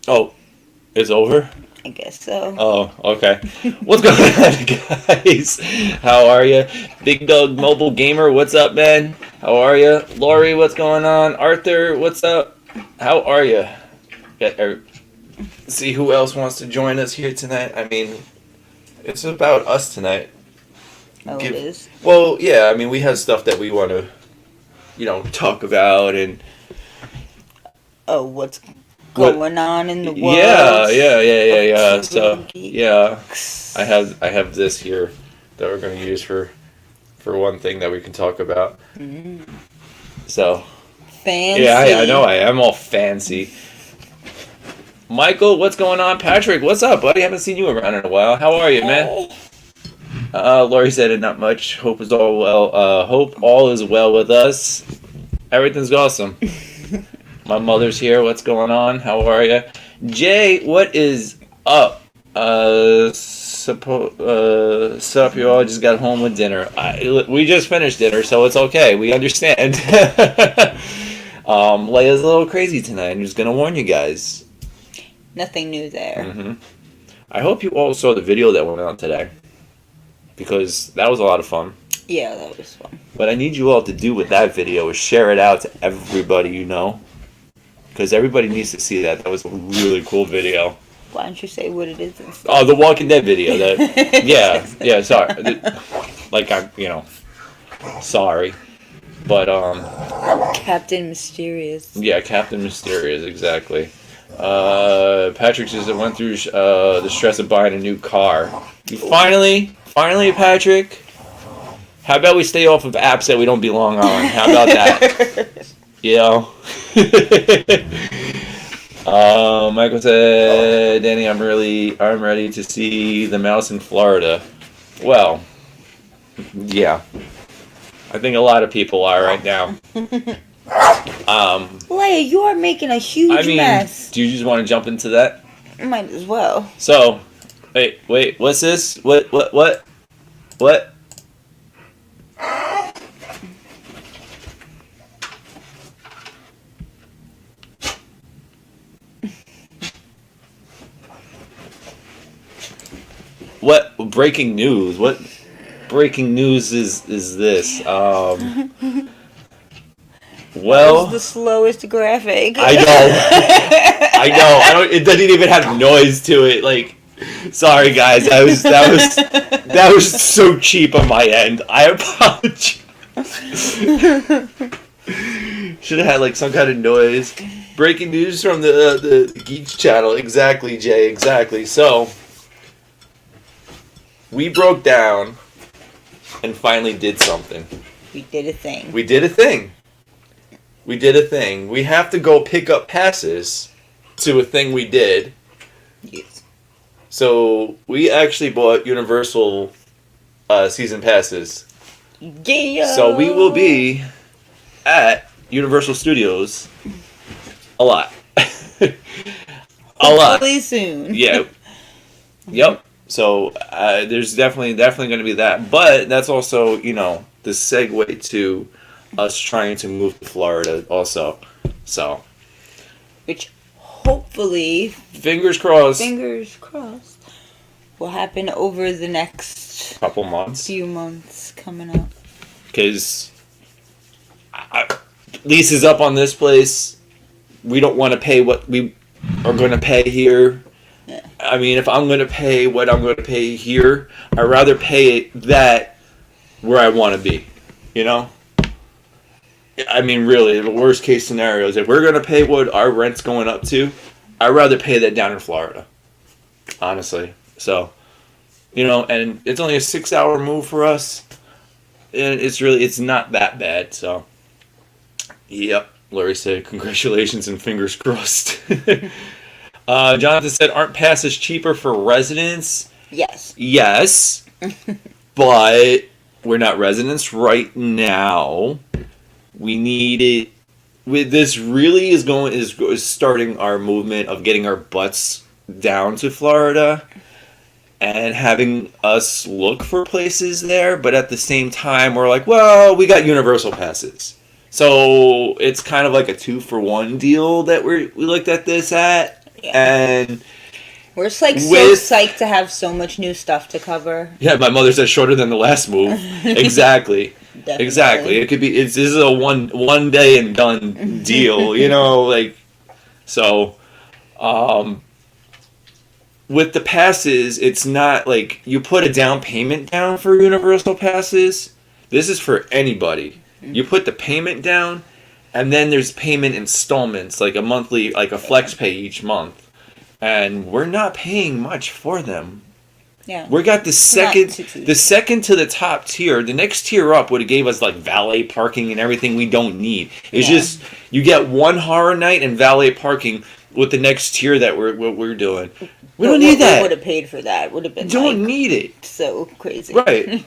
Oh, it's over? I guess so. Oh, okay. What's going on, guys? How are you? Big Dog Mobile Gamer, what's up, man? How are you? Lori, what's going on? Arthur, what's up? How are you? See who else wants to join us here tonight. I mean, it's about us tonight. Oh, it is? Well, yeah, I mean, we have stuff that we want to, talk about and... Oh, what's going on in the world? Yeah. So, yeah, I have this here that we're going to use for one thing that we can talk about. Mm. So, fancy. Yeah, I know I am all fancy. Michael, what's going on? Patrick, what's up, buddy? Haven't seen you around in a while. How are you, man? Lori said it, not much. Hope is all well. Hope all is well with us. Everything's awesome. My mother's here. What's going on? How are you? Jay, what is up? Sup, you all just got home with dinner. We just finished dinner, so it's okay. We understand. Leia's a little crazy tonight. I'm just going to warn you guys. Nothing new there. Mm-hmm. I hope you all saw the video that went out today, because that was a lot of fun. Yeah, that was fun. What I need you all to do with that video is share it out to everybody you know, because everybody needs to see that. That was a really cool video. Why don't you say what it is instead? Oh, the Walking Dead video. Yeah, sorry. Sorry. But, Captain Mysterious. Yeah, Captain Mysterious, exactly. Patrick says it went through the stress of buying a new car. Finally, Patrick. How about we stay off of apps that we don't belong on? How about that? Michael said, Danny, I'm ready to see the mouse in Florida. Well, yeah. I think a lot of people are right now. Leia, you are making a huge mess. Do you just want to jump into that? Might as well. So, wait, what's this? What? What breaking news? What breaking news is this? Well, that was the slowest graphic. I know. It doesn't even have noise to it. Like, sorry guys, that was so cheap on my end. I apologize. Should have had like some kind of noise. Breaking news from the Geeks channel. Exactly, Jay. Exactly. So we broke down and finally did something. We did a thing. We have to go pick up passes to a thing we did. Yes. So we actually bought Universal season passes. Yeah. So we will be at Universal Studios a lot. Hopefully soon. Yeah. Yep. So there's definitely going to be that. But that's also, the segue to us trying to move to Florida also. So. Which hopefully. Fingers crossed. Will happen over the next couple months. Few months coming up. Because lease is up on this place. We don't want to pay what we are going to pay here. Yeah. I mean, if I'm going to pay what I'm going to pay here, I'd rather pay that where I want to be. I mean, really, the worst case scenario is if we're going to pay what our rent's going up to, I'd rather pay that down in Florida. Honestly. So, and it's only a 6-hour move for us. And it's not that bad. So, yep. Larry said, congratulations and fingers crossed. Jonathan said, aren't passes cheaper for residents? Yes. But we're not residents right now. We need it. This really is starting our movement of getting our butts down to Florida and having us look for places there. But at the same time, we're like, well, we got Universal passes. So it's kind of like a 2-for-1 deal that we looked at this at. Yeah. And we're just like so psyched to have so much new stuff to cover. Yeah, my mother said shorter than the last move. Exactly. Definitely. Exactly. It could be. This is a one day and done deal. You know, like so. With the passes, it's not like you put a down payment down for universal passes. This is for anybody. You put the payment down, and then there's payment installments, like a monthly, like a flex pay each month. And we're not paying much for them. Yeah. We got the second to the top tier. The next tier up would have gave us like valet parking and everything we don't need. It's just you get one horror night and valet parking with the next tier that we're doing. We don't need that. We would have paid for that. Would have been. Don't need it. So crazy. Right.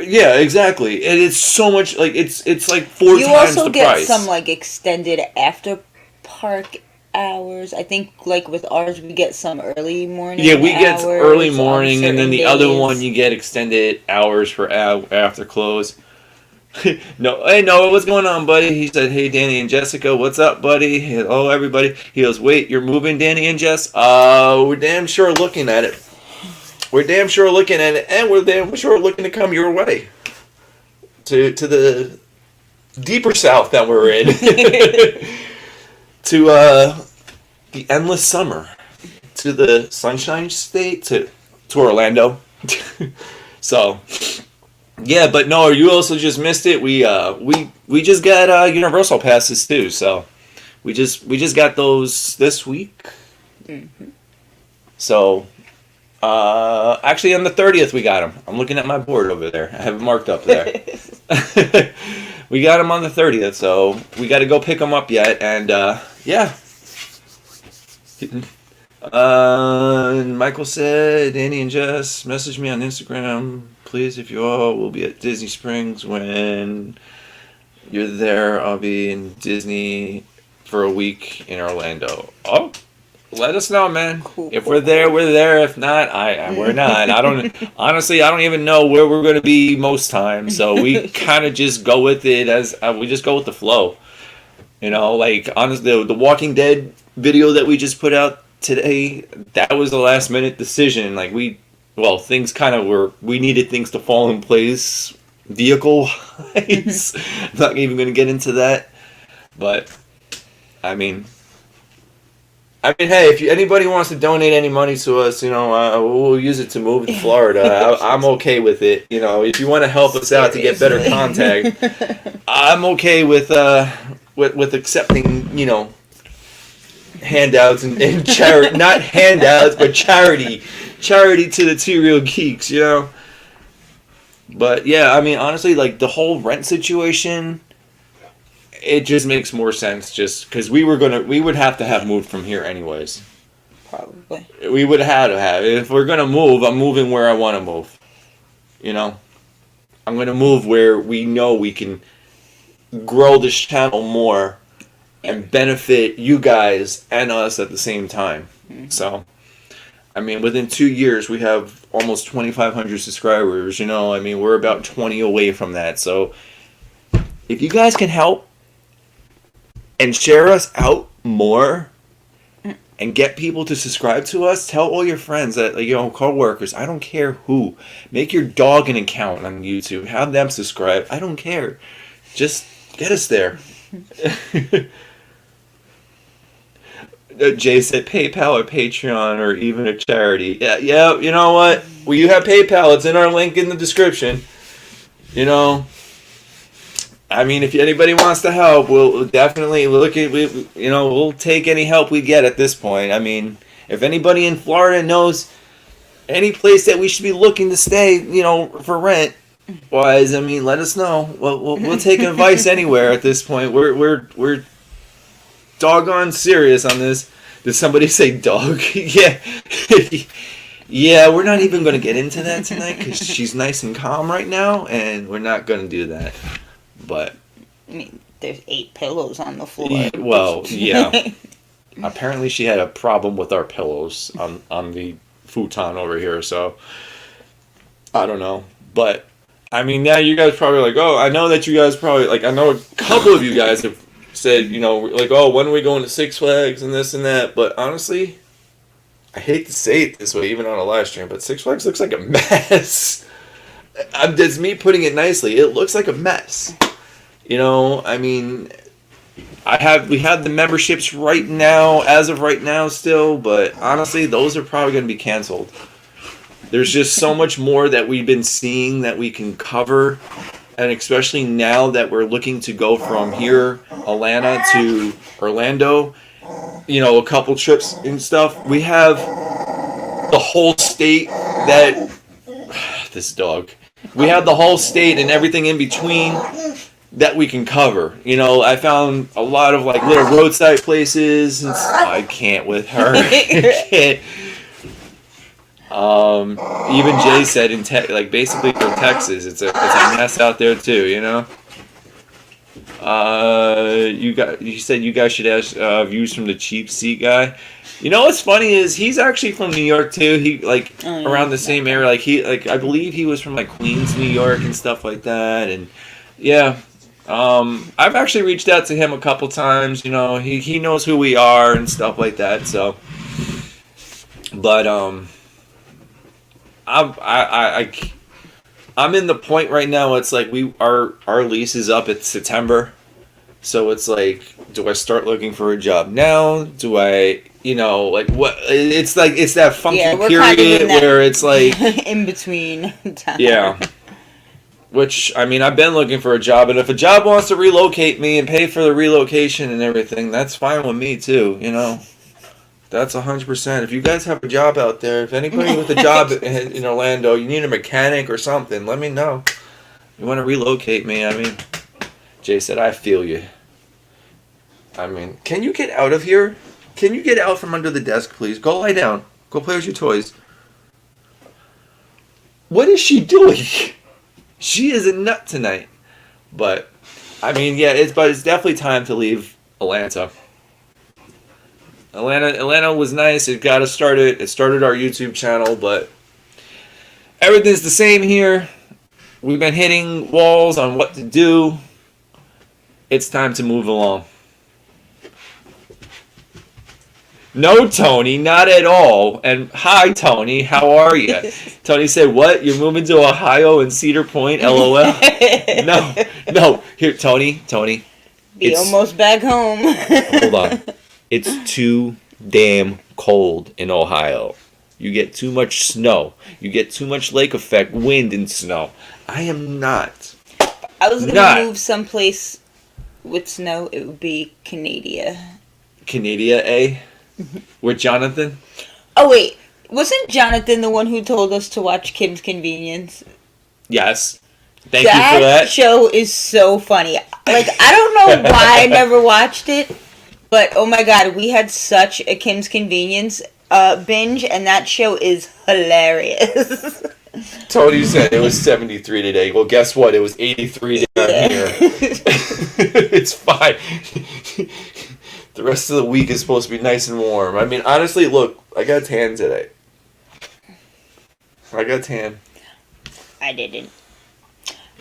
Yeah, exactly. And it's so much like it's like 4 times the price. You also get some like extended after park hours. I think like with ours we get some early morning. Yeah, we get early morning, and then the other one you get extended hours for after close. No, hey Noah, what's going on, buddy? He said, "Hey, Danny and Jessica, what's up, buddy?" Hello, everybody. He goes, "Wait, you're moving, Danny and Jess?" We're damn sure looking at it. We're damn sure looking at it, and we're damn sure looking to come your way to the deeper south that we're in, to the endless summer, to the Sunshine State, to Orlando. So. Yeah, but no, you also just missed it. We just got universal passes too, so we just got those this week. Mm-hmm. So actually on the 30th we got them. I'm looking at my board over there. I have it marked up there. We got them on the 30th, so we got to go pick them up yet. And yeah. Michael said, Danny and Jess, message me on Instagram, please, if you all will be at Disney Springs when you're there. I'll be in Disney for a week in Orlando. Oh, let us know, man. Cool. If we're there, we're there. If not, we're not. I don't even know where we're going to be most times. So we kind of just go with it as we just go with the flow. You know, like honestly, the Walking Dead video that we just put out today, that was a last minute decision. Like things kind of we needed things to fall in place vehicle wise. I'm not even going to get into that, but I mean, hey, if anybody wants to donate any money to us, you know, we'll use it to move to Florida. I'm okay with it. You know, if you want to help us out to get better contact, I'm okay with accepting, you know, handouts and charity, not handouts, but charity to the Two Real Geeks, you know. But yeah, I mean, honestly, like the whole rent situation, it just makes more sense just because we would have to have moved from here anyways. Probably. We would have to have. If we're gonna move, I'm moving where I want to move. You know, I'm gonna move where we know we can grow this channel more and benefit you guys and us at the same time. Mm-hmm. So, I mean, within 2 years, we have almost 2,500 subscribers. You know, I mean, we're about 20 away from that. So, if you guys can help and share us out more and get people to subscribe to us, tell all your friends, that, you know, co-workers, I don't care who. Make your dog an account on YouTube. Have them subscribe. I don't care. Just get us there. Jay said PayPal or Patreon or even a charity. Yeah, you know what? Well, you have PayPal. It's in our link in the description. You know, I mean, if anybody wants to help, we'll definitely look at, we'll take any help we get at this point. I mean, if anybody in Florida knows any place that we should be looking to stay, you know, for rent wise, I mean, let us know. We'll take advice anywhere at this point. We're doggone serious on this. Did somebody say dog? Yeah. Yeah, we're not even going to get into that tonight because she's nice and calm right now, and we're not going to do that. But I mean, there's 8 pillows on the floor. Well, yeah. Apparently she had a problem with our pillows on the futon over here, so I don't know. But I mean, now you guys probably like, oh, I know that you guys probably like. I know a couple of you guys have said, like, oh, when are we going to Six Flags and this and that? But honestly, I hate to say it this way, even on a live stream, but Six Flags looks like a mess. That's me putting it nicely. It looks like a mess. I mean, we have the memberships right now, as of right now still, but honestly, those are probably going to be canceled. There's just so much more that we've been seeing that we can cover, and especially now that we're looking to go from here, Atlanta, to Orlando, a couple trips and stuff. We have the whole state that... This dog. We have the whole state and everything in between that we can cover. I found a lot of like little roadside places. And I can't with her. I can't. Even Jay said basically for Texas, it's a mess out there too. You said you guys should ask views from the cheap seat guy. What's funny is he's actually from New York too. He around the same area. I believe he was from Queens, New York, and stuff like that. And yeah, I've actually reached out to him a couple times. He knows who we are and stuff like that. So, but I'm in the point right now. It's like our lease is up at September, so it's like, do I start looking for a job now? Do I, what? It's that funky period where it's like in between time. Yeah. Which, I mean, I've been looking for a job, and if a job wants to relocate me and pay for the relocation and everything, that's fine with me too. That's 100%. If you guys have a job out there, if anybody with a job in Orlando, you need a mechanic or something, let me know. You want to relocate me? I mean, Jay said, I feel you. I mean, can you get out of here? Can you get out from under the desk, please? Go lie down. Go play with your toys. What is she doing? She is a nut tonight. But, I mean, yeah, it's definitely time to leave Atlanta. Atlanta was nice. It got us started. It started our YouTube channel, but everything's the same here. We've been hitting walls on what to do. It's time to move along. No, Tony, not at all. And hi, Tony, how are you? Tony said, what? You're moving to Ohio and Cedar Point? LOL. No. Here, Tony. Be almost back home. Hold on. It's too damn cold in Ohio. You get too much snow. You get too much lake effect, wind and snow. I am not. I was going to move someplace with snow. It would be Canada. Canada, eh? With Jonathan? Oh, wait. Wasn't Jonathan the one who told us to watch Kim's Convenience? Yes. Thank you for that. That show is so funny. I don't know why I never watched it, but oh my god, we had such a Kim's Convenience binge, and that show is hilarious. Tony said it was 73 today. Well, guess what? It was 83 down here. It's fine. The rest of the week is supposed to be nice and warm. I mean, honestly, look, I got tan today. I got tan. I didn't.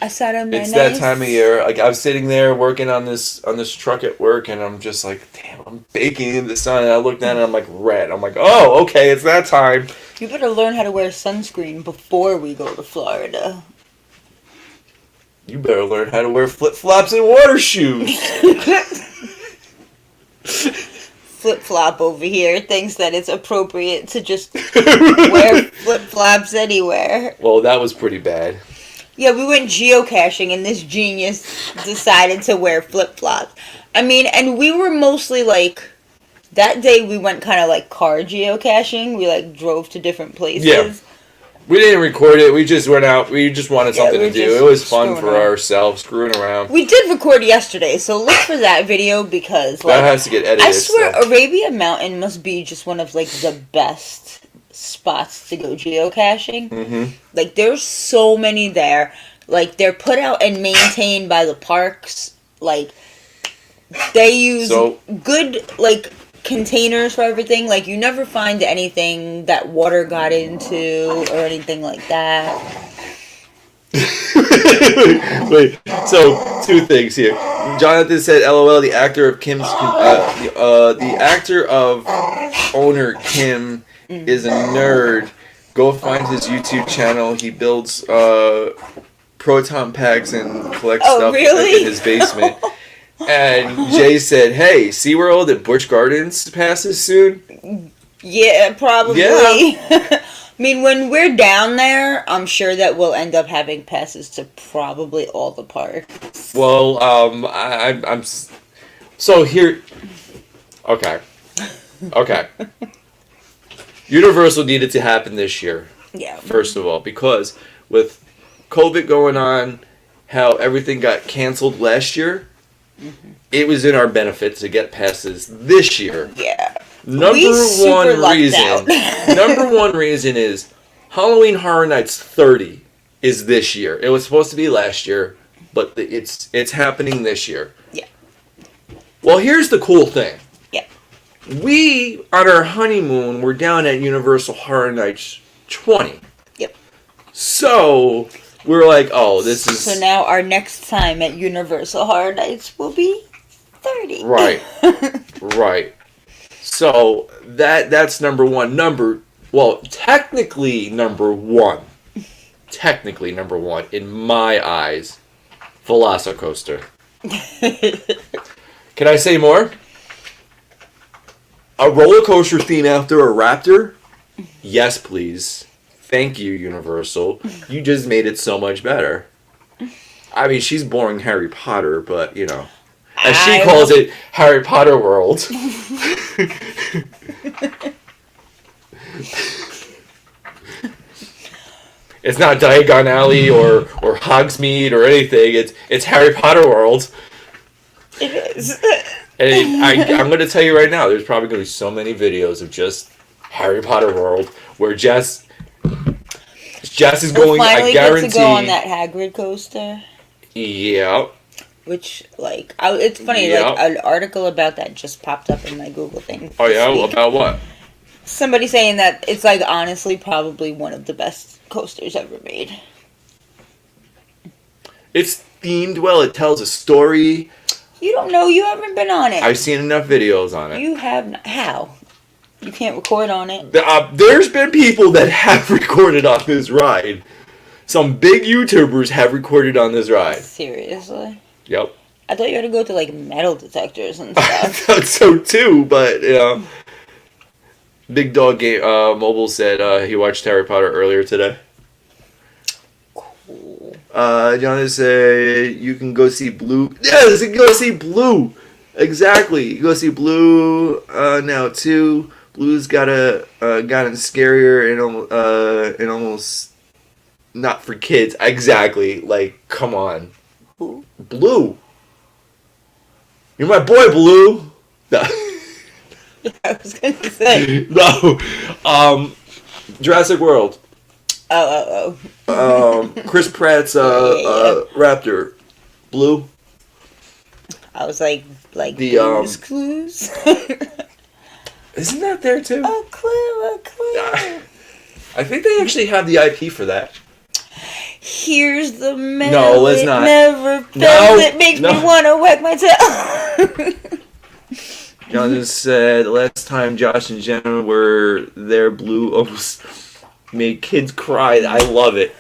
I sat on my It's that time of year. Like, I was sitting there working on this truck at work, and I'm just like, damn, I'm baking in the sun. And I look down, and I'm like red. I'm like, oh, okay, it's that time. You better learn how to wear sunscreen before we go to Florida. You better learn how to wear flip-flops and water shoes. Flip-flop over here thinks that it's appropriate to just wear flip-flops anywhere. Well, that was pretty bad. Yeah, we went geocaching and this genius decided to wear flip-flops. I mean, and we were mostly that day we went kind of car geocaching. We drove to different places. Yeah. We didn't record it. We just went out. We just wanted something to do. It was fun for ourselves, screwing around. We did record yesterday, so look for that video because that has to get edited. I swear, Arabia Mountain must be just one of the best spots to go geocaching. Mm-hmm. There's so many there. They're put out and maintained by the parks. They use good containers for everything. You never find anything that water got into or anything like that. Wait. So 2 things here. Jonathan said, "LOL." The actor of Kim's, the actor of owner Kim is a nerd. Go find his YouTube channel. He builds proton packs and collects stuff really? in his basement. And Jay said, "Hey, SeaWorld at Busch Gardens passes soon." Yeah, probably. Yeah. I mean, when we're down there, I'm sure that we'll end up having passes to probably all the parks. Well, I'm so here. Okay. Universal needed to happen this year. Yeah. First of all, because with COVID going on, how everything got canceled last year, it was in our benefit to get passes this year. Yeah. Number one reason is Halloween Horror Nights 30 is this year. It was supposed to be last year, but it's happening this year. Yeah. Well, here's the cool thing. Yeah. We, on our honeymoon, were down at Universal Horror Nights 20. Yep. So, we're like, oh, this is... So now our next time at Universal Horror Nights will be 30. Right. Right. So, that's number one. Technically number one in my eyes, Velocicoaster. Can I say more? A roller coaster theme after a raptor? Yes, please. Thank you, Universal. You just made it so much better. I mean, she's boring Harry Potter, but, you know. As she calls it, Harry Potter World. It's not Diagon Alley or Hogsmeade or anything. It's Harry Potter World. It is. And I'm going to tell you right now, there's probably going to be so many videos of just Harry Potter World where Jess is going, I guarantee. Get to go on that Hagrid coaster. Yeah. Which, like, it's funny, like, an article about that just popped up in my Google thing. Oh, yeah? Well, about what? Somebody saying that it's, like, honestly probably one of the best coasters ever made. It's themed well. It tells a story. You don't know. You haven't been on it. I've seen enough videos on it. You have not. How? You can't record on it? There's been people that have recorded on this ride. Some big YouTubers have recorded on this ride. Seriously? Yep. I thought you had to go to, like, metal detectors and I stuff. thought so too, but, you know. Big Dog Game Mobile said he watched Harry Potter earlier today. Cool. Jonathan said you can go see Blue. Yes, you can go see Blue. Exactly. You go see Blue now too. Blue's gotten scarier and almost not for kids. Exactly. Like, come on. Who? Blue. You're my boy, Blue. No. I was gonna say. No. Jurassic World. Chris Pratt's Raptor. Blue. I was like the Blue's Clues. Isn't that there too? A clue. I think they actually have the IP for that. Here's the mail. No, let's not. Never fails. It makes me want to wag my tail. Jonathan said last time Josh and Jenna were there, Blue almost made kids cry. I love it.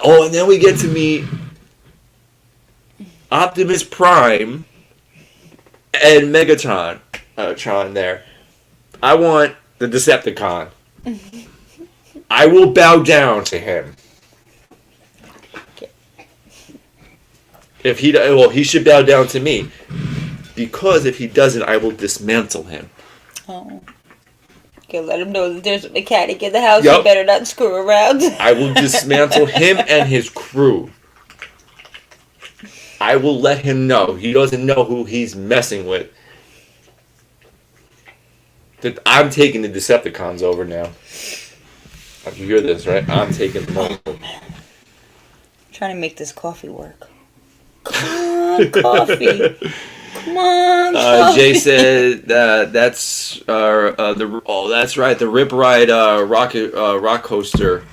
Oh, and then we get to meet Optimus Prime and Megatron. Tron there. I want the Decepticon. I will bow down to him. If he should bow down to me. Because if he doesn't, I will dismantle him. Oh. Okay, let him know that there's a mechanic in the house. Yep. You better not screw around. I will dismantle him and his crew. I will let him know. He doesn't know who he's messing with. That I'm taking the Decepticons over now. You hear this, right? I'm taking them over. I'm trying to make this coffee work. Come on, coffee. Come on, coffee. Jay said that's that's right. The Rip Ride rock coaster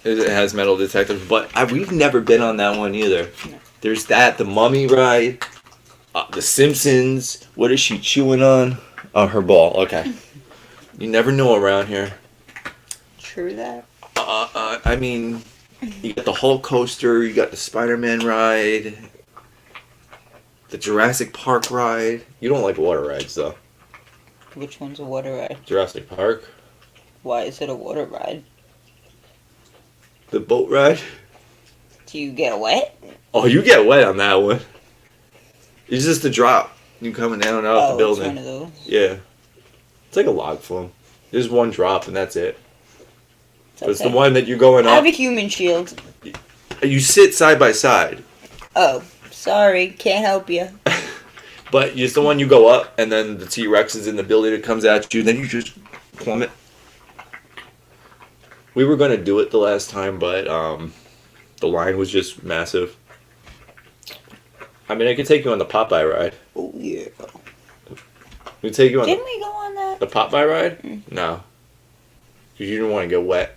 It has metal detectors, but we've never been on that one either. There's that, the Mummy ride, the Simpsons. What is she chewing on? Oh, her ball. Okay. You never know around here. True that. I mean, you got the Hulk coaster, you got the Spider-Man ride, the Jurassic Park ride. You don't like water rides, though. Which one's a water ride? Jurassic Park. Why is it a water ride? The boat ride. Do you get wet? Oh, you get wet on that one. It's just a drop. You coming down and out the building. It's one of those. Yeah. It's like a log flume. There's one drop and that's it. But it's the one that you're going I up. have a human shield. You sit side by side. Oh, sorry. Can't help you. But it's the one you go up and then the T-Rex is in the building that comes at you. Then you just plummet. We were going to do it the last time, but the line was just massive. I mean, I could take you on the Popeye ride. Oh, yeah. We take you on Didn't we go on that? the Popeye ride? No. Because you didn't want to get wet.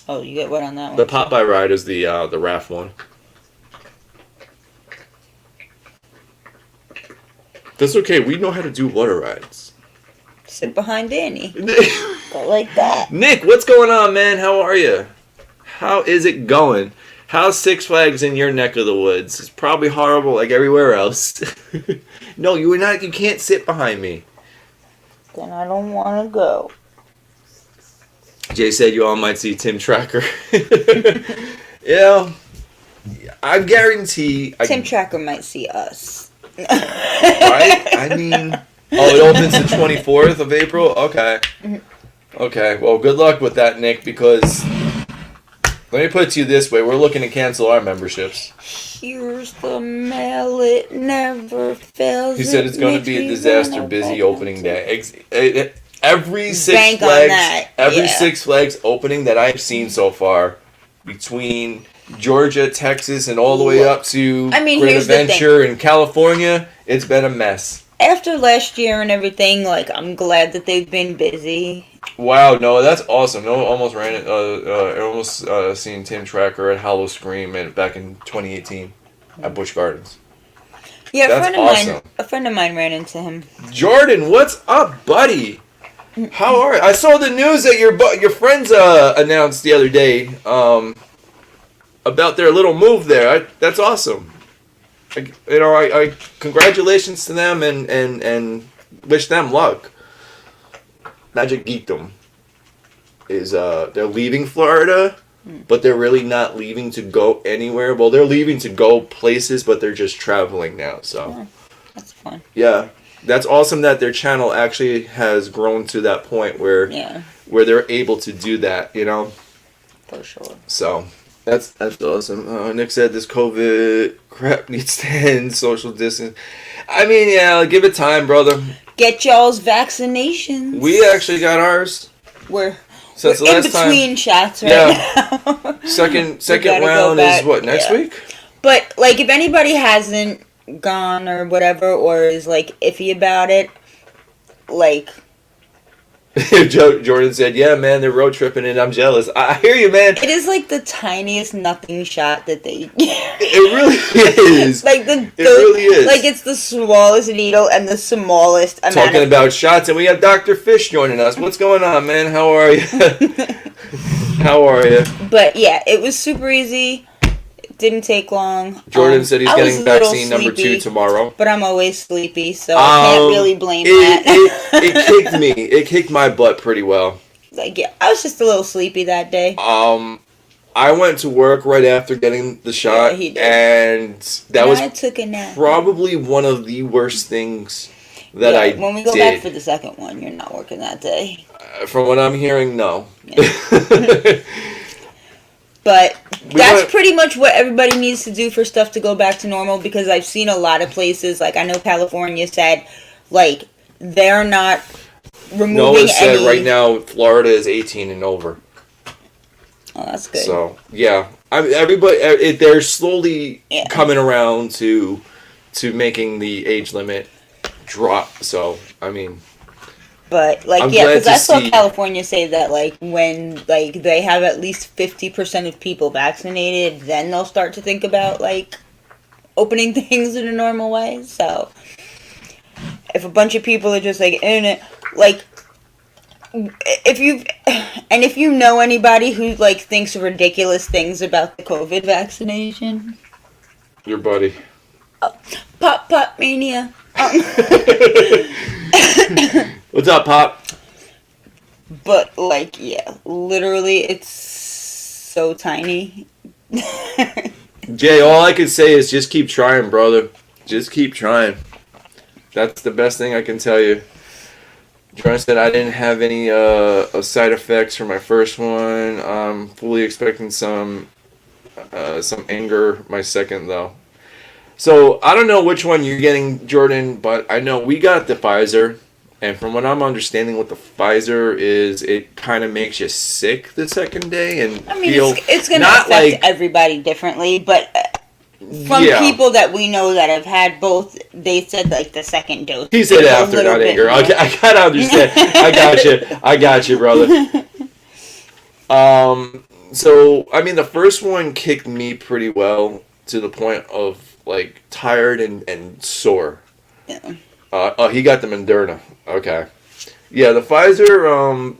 Oh, you get wet on that one. The Popeye ride is the raft one. That's okay. We know how to do water rides. Sit behind Danny. Go like that. Nick, what's going on, man? How are you? How is it going? How's Six Flags in your neck of the woods? It's probably horrible like everywhere else. No, you can't sit behind me. Then I don't want to go. Jay said you all might see Tim Tracker. Yeah. I guarantee... Tim Tracker might see us. Right? I mean... Oh, it opens the 24th of April? Okay. Okay, well, good luck with that, Nick, because... Let me put it to you this way. We're looking to cancel our memberships. Here's the mail. It never fails. He said it's going to be a disaster busy opening day. Every Six Bank on Flags, that, every yeah. Six Flags opening that I've seen so far, between Georgia, Texas, and all the way up to Great here's the Adventure in California, it's been a mess. After last year and everything, like, I'm glad that they've been busy. Wow, no, that's awesome. No, almost ran it. Almost seen Tim Tracker at Hollow Scream back in 2018 at Busch Gardens. Yeah, That's a friend of mine ran into him. Jordan, what's up, buddy? How are you? I saw the news that your friends announced the other day about their little move there. That's awesome. I congratulations to them and wish them luck. Magic Geekdom is they're leaving Florida, but they're really not leaving to go anywhere. Well, they're leaving to go places, but they're just traveling now. So That's fun. yeah, that's awesome that their channel actually has grown to that point where they're able to do that. You know, For sure. so that's awesome. Nick said this COVID crap needs to end. Social distance. I mean, yeah, give it time, brother. Get y'all's vaccinations. We actually got ours. We're Since the in last between time. shots right now. Second gotta round go back. is what, next week? But, like, if anybody hasn't gone or whatever, or is, like, iffy about it, like... Jordan said, yeah, man, they're road tripping and I'm jealous. I hear you, man. It is, like, the tiniest nothing shot that they... It really is. Like, it really is. Like, it's the smallest needle and the smallest amount Talking about shots, and we got Dr. Fish joining us. What's going on, man? How are you? How are you? But, yeah, it was super easy. It didn't take long. Jordan said he's I was getting a little vaccine number 2 sleepy, tomorrow. But I'm always sleepy, so I can't really blame that. It kicked me. It kicked my butt pretty well. Like, yeah, I was just a little sleepy that day. I went to work right after getting the shot, he did. and that was I took a nap. probably one of the worst things that I did. When we go back for the second one, you're not working that day. From what I'm hearing, no. Yeah. But that's pretty much what everybody needs to do for stuff to go back to normal, because I've seen a lot of places, like I know California said, like, they're not removing Noah said any... right now Florida is 18 and over. Oh, that's good. So, yeah. They're slowly coming around to making the age limit drop. So, I mean, But like, I'm yeah, glad because to I saw see- California say that like when like they have at least 50% of people vaccinated, then they'll start to think about like opening things in a normal way. So if a bunch of people are just like in it, like if you know anybody who like thinks ridiculous things about the COVID vaccination, Your buddy. pop mania. What's up, Pop? But like, yeah, literally, it's so tiny. Jay, all I can say is just keep trying, brother. Just keep trying. That's the best thing I can tell you. Jordan said I didn't have any side effects from my first one. I'm fully expecting some anger my second though. So I don't know which one you're getting, Jordan, but I know we got the Pfizer, and from what I'm understanding, what the Pfizer is, it kind of makes you sick the second day and I mean, feel it's going to not affect like everybody differently, but from Yeah. people that we know that have had both, they said like the second dose. He said is a after, little not bit anger. more. I gotta understand. I got you, brother. So I mean, the first one kicked me pretty well to the point of like tired and sore. Yeah. Oh, he got the Moderna. Okay. Yeah, the Pfizer.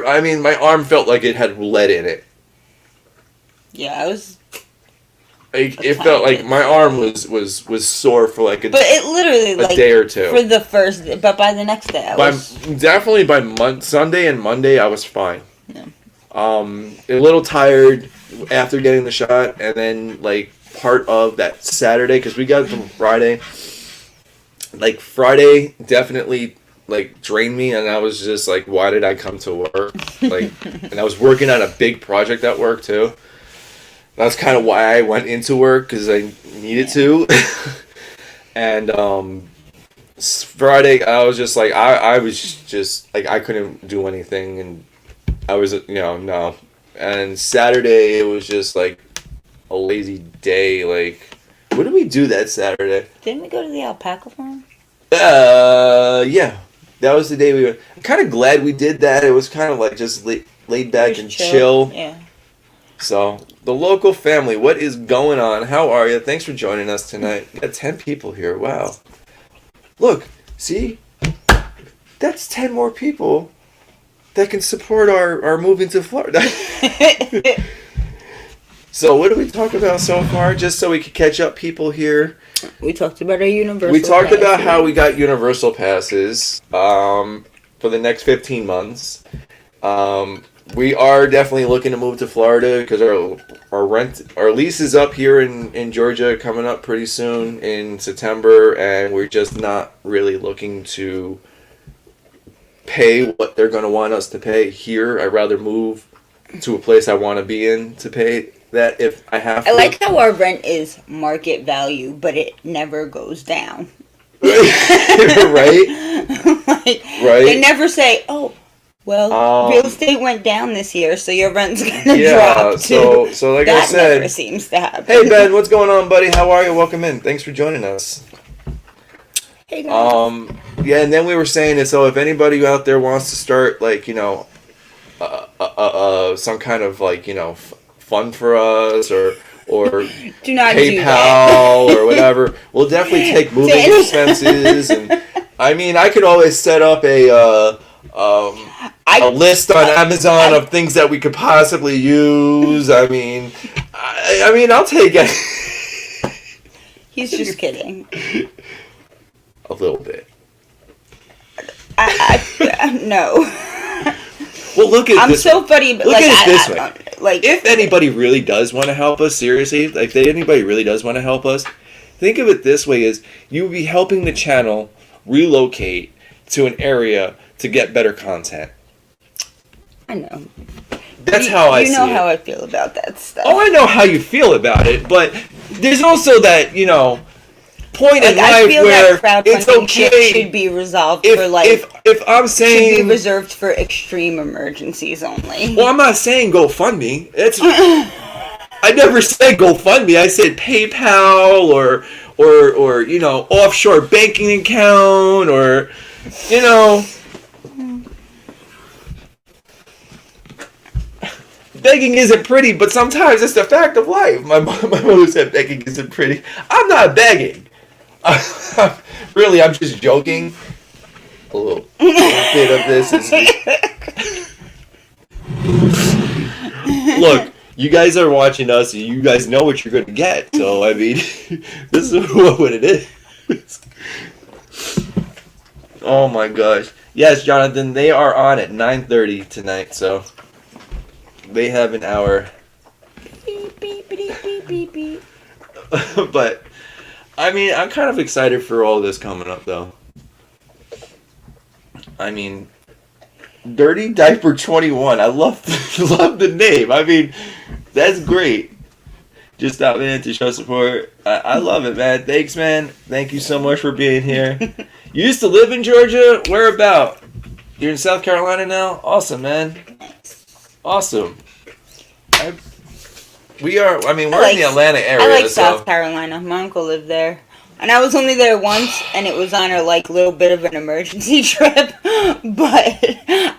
I mean, my arm felt like it had lead in it. Yeah, I was. It felt like my arm was sore for like But it literally a like day or two. for the first, but by the next day, I was. Definitely by Sunday and Monday, I was fine. Yeah. A little tired after getting the shot, and then like part of that Saturday, because we got it from Friday. Like Friday definitely like drained me, and I was just like, why did I come to work? Like, and I was working on a big project at work too. That's kind of why I went into work, because I needed to. And Friday, I was just like, I was just like, I couldn't do anything, and I was, no. And Saturday, it was just like a lazy day. Like, what did we do that Saturday? Didn't we go to the alpaca farm? Yeah. That was the day we went. I'm kind of glad we did that. It was kind of like just laid back Just and chill. Yeah. So, the local family, what is going on? How are you? Thanks for joining us tonight. We got 10 people here. Wow. Look, see? That's 10 more people that can support our moving to Florida. So, what did we talk about so far? Just so we could catch up people here. We talked about our universal. We talked about passes. how we got universal passes for the next 15 months. We are definitely looking to move to Florida because our lease is up here in Georgia, coming up pretty soon in September, and we're just not really looking to pay what they're going to want us to pay here. I'd rather move to a place I want to be in to pay that if I have to. I like how our rent is market value, but it never goes down. Right? Like, Right. They never say, "Oh, well, real estate went down this year, so your rent's gonna drop too." So like that I said, never seems to happen. hey Ben, what's going on, buddy? How are you? Welcome in. Thanks for joining us. Hey guys. Yeah, and then we were saying that, so if anybody out there wants to start like some kind of like fund for us or Do not do that. PayPal or whatever, we'll definitely take moving expenses. And I mean, I could always set up a list on Amazon of things that we could possibly use. I mean, I'll take it. He's just kidding. A little bit. No. Well, look at I'm this. so funny, but Look like, at it this way. like If anybody really does want to help us, seriously, like if anybody really does want to help us, think of it this way: is you would be helping the channel relocate to an area to get better content. I know. That's how I see it. You know how I feel about that stuff. Oh, I know how you feel about it, but there's also that, point in I life feel where that it's crowdfunding shit okay should be resolved if, for like if I'm should saying, be reserved for extreme emergencies only. well, I'm not saying GoFundMe. It's I never said GoFundMe. I said PayPal or offshore banking account or You know, begging isn't pretty, but sometimes it's the fact of life. My mother said begging isn't pretty. I'm not begging. Really, I'm just joking. A little bit of this is. Look, you guys are watching us, and you guys know what you're going to get. So, I mean, this is what it is. Oh my gosh. Yes, Jonathan, they are on at 9:30 tonight, so they have an hour. Beep, beep, beep, beep, beep, beep. But, I mean, I'm kind of excited for all this coming up, though. I mean, Dirty Diaper 21. I love the name. I mean, that's great. Just stop in to show support. I love it, man. Thanks, man. Thank you so much for being here. You used to live in Georgia? Where about? You're in South Carolina now? Awesome, man. Awesome. We're in the Atlanta area. I like South Carolina. My uncle lived there. And I was only there once, and it was on a, little bit of an emergency trip. But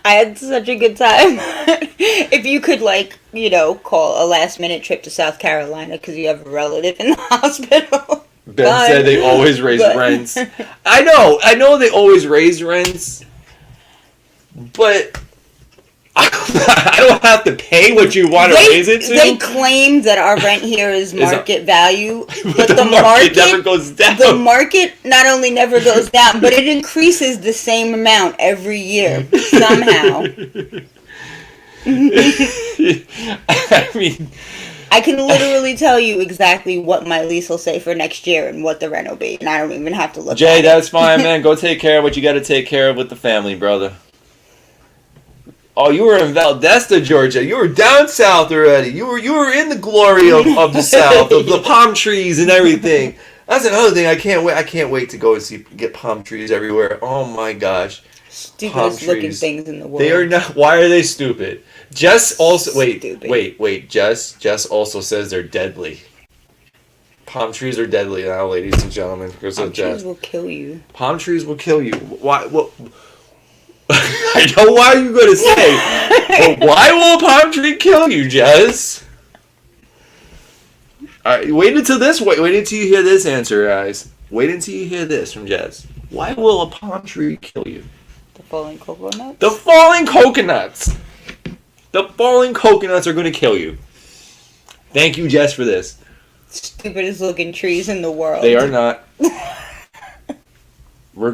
I had such a good time. If you could, call a last-minute trip to South Carolina because you have a relative in the hospital. Ben said they always raise rents. I know they always raise rents. But I don't have to pay what you want to raise it to. They claim that our rent here is market value, but the market never goes down. The market not only never goes down, but it increases the same amount every year somehow. I mean, I can literally tell you exactly what my lease will say for next year and what the rent will be, and I don't even have to look. Jay, that's fine, man. Go take care of what you got to take care of with the family, brother. Oh, you were in Valdosta, Georgia. You were down south already. You were in the glory of the south, of the palm trees and everything. That's another thing. I can't wait to go and get palm trees everywhere. Oh my gosh. Stupidest looking things in the world. They are not. Why are they stupid? Jess also wait. Jess also says they're deadly. Palm trees are deadly now, ladies and gentlemen. Palm trees will kill you. Palm trees will kill you. Why? What? I know why you're going to say, but why will a palm tree kill you, Jess? All right, wait until you hear this answer, guys. Wait until you hear this from Jess. Why will a palm tree kill you? The falling coconuts? The falling coconuts! The falling coconuts are going to kill you. Thank you, Jess, for this. Stupidest looking trees in the world. They are not. We're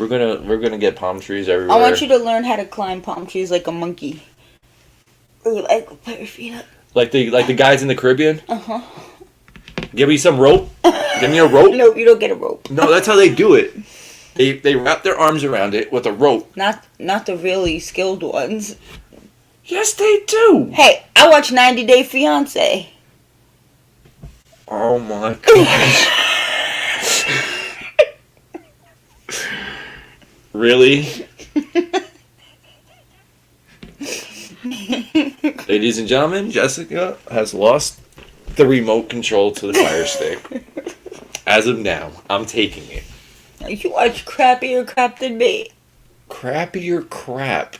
gonna get palm trees everywhere. I want you to learn how to climb palm trees like a monkey. Put your feet up. Like the guys in the Caribbean? Uh-huh. Give me some rope. Give me a rope. No, you don't get a rope. No, that's how they do it. They wrap their arms around it with a rope. Not the really skilled ones. Yes, they do. Hey, I watched 90 Day Fiancé. Oh my gosh. Really? Ladies and gentlemen, Jessica has lost the remote control to the Fire Stick. As of now, I'm taking it. You watch crappier crap than me. Crappier crap.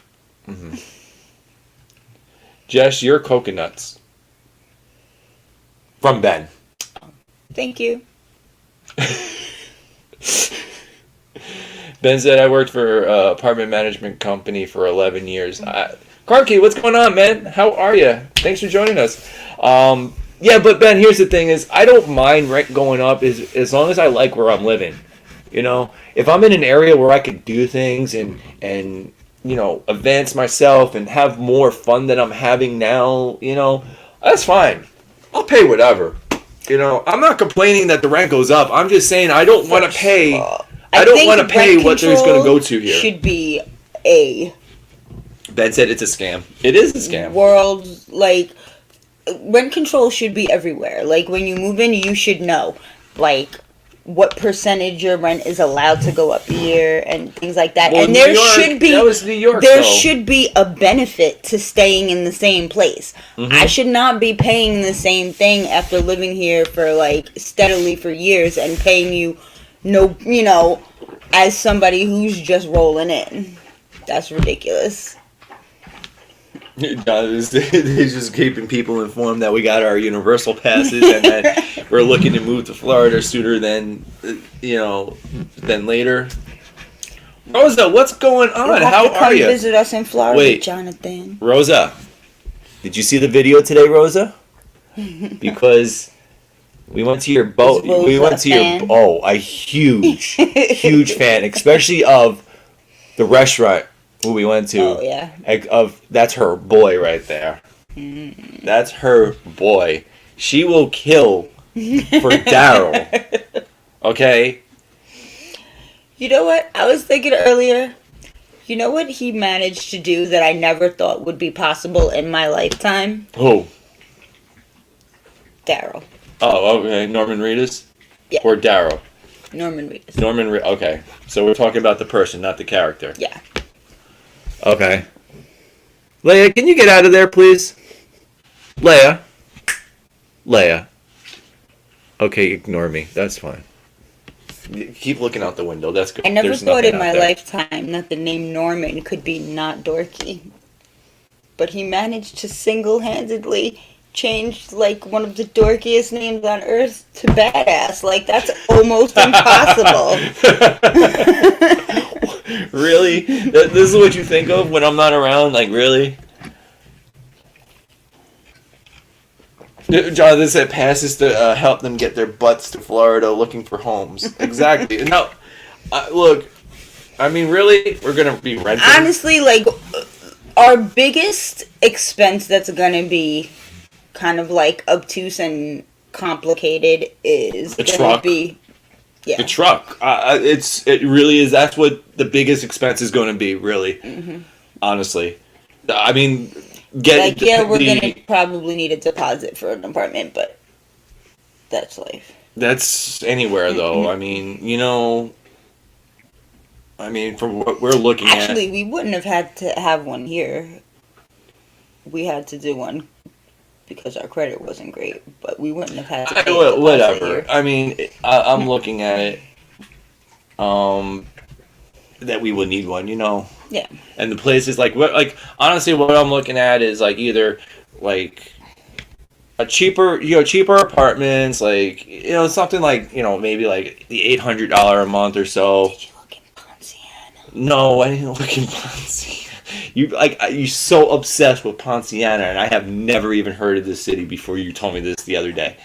Mm-hmm. Jess, you're coconuts. From Ben. Thank you. Ben said I worked for an apartment management company for 11 years. Karki, what's going on, man? How are you? Thanks for joining us. Yeah, but Ben, here's the thing is, I don't mind rent going up as long as I like where I'm living. You know, if I'm in an area where I can do things and you know, advance myself and have more fun than I'm having now, you know, that's fine. I'll pay whatever. You know, I'm not complaining that the rent goes up. I'm just saying I don't want to pay. I don't want to pay what there's going to go to here. Should be a. Ben said it's a scam. It is a scam. Rent control should be everywhere. Like, when you move in, you should know, what percentage your rent is allowed to go up a year and things like that. Well, and that was New York, there should be a benefit to staying in the same place. Mm-hmm. I should not be paying the same thing after living here for steadily for years and paying you as somebody who's just rolling in. That's ridiculous. He's just keeping people informed that we got our universal passes and that we're looking to move to Florida sooner than than later. Rosa, what's going on? You'll have How to come are you? visit us in Florida, Wait. Jonathan. Rosa, did you see the video today, Rosa? Because we went to your boat. Is Rosa We went to a fan? a huge fan, especially of the restaurant who we went to. Oh yeah. That's her boy right there. That's her boy. She will kill for Daryl. Okay. You know what? I was thinking earlier. You know what he managed to do that I never thought would be possible in my lifetime? Who? Daryl. Oh, okay. Norman Reedus? Yeah. Or Daryl? Norman Reedus. Okay. So we're talking about the person, not the character. Yeah. Okay. Leia, can you get out of there, please? Leia. Okay, ignore me. That's fine. Keep looking out the window. That's good. I never There's thought nothing in my out there. lifetime that the name Norman could be not dorky. But he managed to single-handedly change like one of the dorkiest names on earth to badass. Like that's almost impossible. Really? This is what you think of when I'm not around? Like, really? Jonathan said passes to help them get their butts to Florida looking for homes. Exactly. No, look, I mean, really? We're going to be renting? Honestly, like, our biggest expense that's going to be kind of like obtuse and complicated is The going truck. to be... Yeah. The truck. It really is. That's what the biggest expense is going to be, really. Mm-hmm. We're going to probably need a deposit for an apartment, but that's life. That's anywhere, though. I mean, from what we're looking at. Actually, we wouldn't have had to have one here. We had to do one because our credit wasn't great, but we wouldn't have had to pay a deposit whatever. here. I mean, I'm looking at it. That we would need one, Yeah. And the place is honestly, what I'm looking at is like either like a cheaper apartments, like something like maybe like the $800 a month or so. Did you look in Ponciana? No, I didn't look in Ponciana. You're so obsessed with Ponciana, and I have never even heard of this city before you told me this the other day.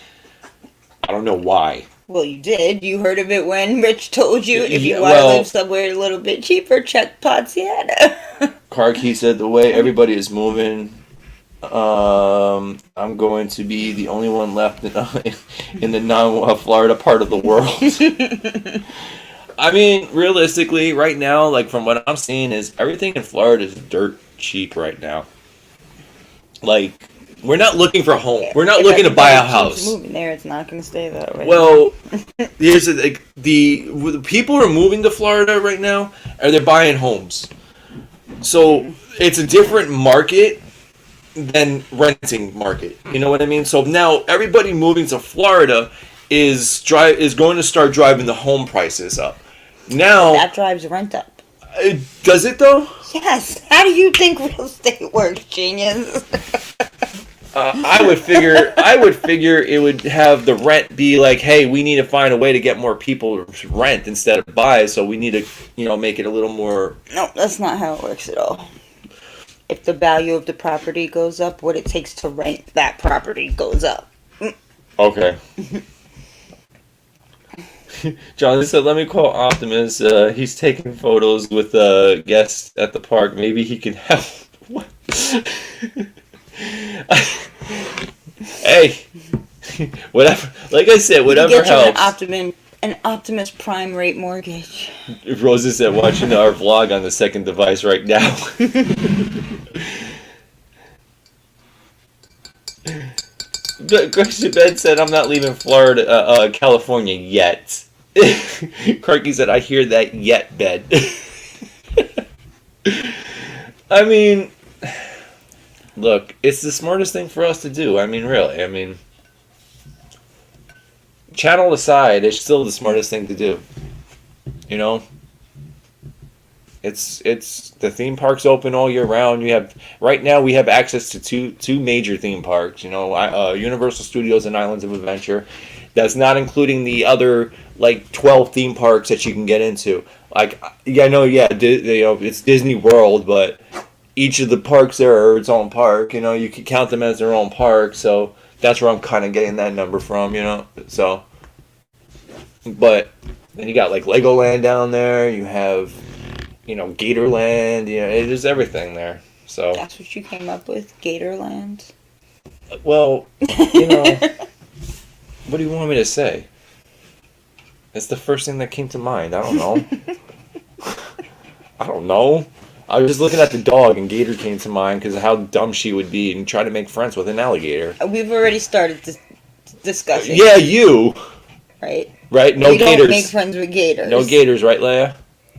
I don't know why. Well, you did. You heard of it when Rich told you if you Yeah, want to well- live somewhere a little bit cheaper, check Ponciana. Car Key said the way everybody is moving, I'm going to be the only one left in the non-Florida part of the world. I mean, realistically, right now, like from what I'm seeing, is everything in Florida is dirt cheap right now. Like, we're not looking for a home. We're not looking to buy a house. Moving there, it's not going to stay that way. Well, here's the people who are moving to Florida right now are they're buying homes. So it's a different market than renting market. You know what I mean? So now everybody moving to Florida is going to start driving the home prices up. Now that drives rent up. Does it though? Yes. How do you think real estate works, genius? I would figure it would have the rent be like, hey, we need to find a way to get more people to rent instead of buy, so we need to, make it a little more. No, that's not how it works at all. If the value of the property goes up, what it takes to rent that property goes up. Okay. John said, let me call Optimus. He's taking photos with guests at the park. Maybe he can help. What? Hey, whatever. Like I said, whatever Get you helps. an Optimus Prime rate mortgage. Rosa said, watching our vlog on the second device right now. Question Ben said, I'm not leaving California yet. Karki said, I hear that yet, Ben. I mean, look, it's the smartest thing for us to do. I mean, really. I mean, channel aside, it's still the smartest thing to do. It's the theme park's open all year round. Right now we have access to two major theme parks. Universal Studios and Islands of Adventure. That's not including the other like 12 theme parks that you can get into. Like it's Disney World, but each of the parks there are its own park. You can count them as their own park. So that's where I'm kind of getting that number from. So, but then you got like Legoland down there. You have Gatorland. It is everything there. So that's what you came up with, Gatorland. Well, what do you want me to say? It's the first thing that came to mind. I don't know. I don't know. I was just looking at the dog, and Gator came to mind because of how dumb she would be and try to make friends with an alligator. We've already started discussing. Yeah, you. Right. Right. No we gators. Don't make friends with gators. No gators, right, Leia?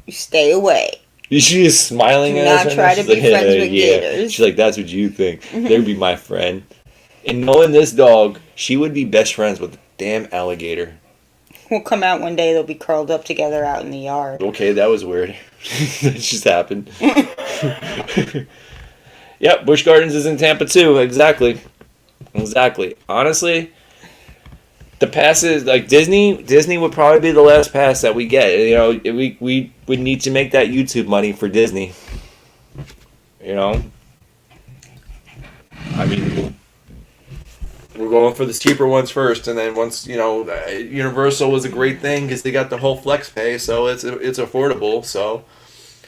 You stay away. She is smiling Do at not us. try to be friends with gators. She's like, that's what you think. They'd be my friend. And knowing this dog, she would be best friends with the damn alligator. We'll come out one day, they'll be curled up together out in the yard. Okay, that was weird. That just happened. Yep, Busch Gardens is in Tampa too. Exactly. Honestly, the passes, like Disney would probably be the last pass that we get. We would need to make that YouTube money for Disney. I mean, we're going for the cheaper ones first, and then once Universal was a great thing because they got the whole flex pay, so it's affordable. So,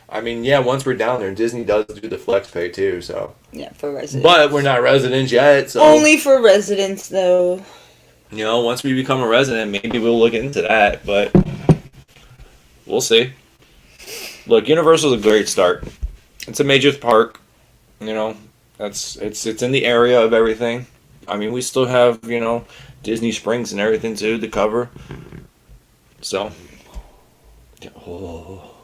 I mean, yeah, once we're down there, Disney does do the flex pay too. So yeah, for residents, but we're not residents yet. So only for residents, though. Once we become a resident, maybe we'll look into that, but we'll see. Look, Universal's a great start. It's a major park. It's in the area of everything. I mean, we still have, Disney Springs and everything, too, to cover. So, we'll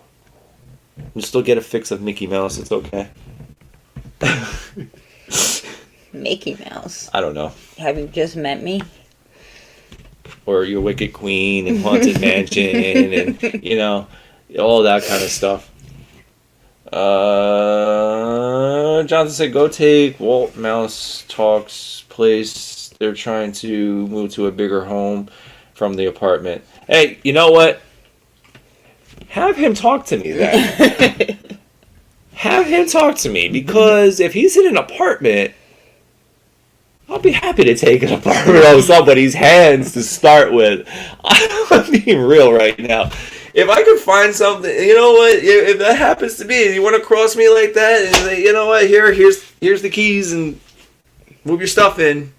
still get a fix of Mickey Mouse. It's okay. Mickey Mouse? I don't know. Have you just met me? Or your Wicked Queen and Haunted Mansion and, all that kind of stuff. Johnson said, go take Walt Mouse Talks place. They're trying to move to a bigger home from the apartment. Hey, you know what? Have him talk to me then. Have him talk to me, because if he's in an apartment, I'll be happy to take an apartment on somebody's hands to start with. I'm being real right now. If I could find something, you know what? If that happens to me, you want to cross me like that, and say, you know what? Here's the keys, and move your stuff in.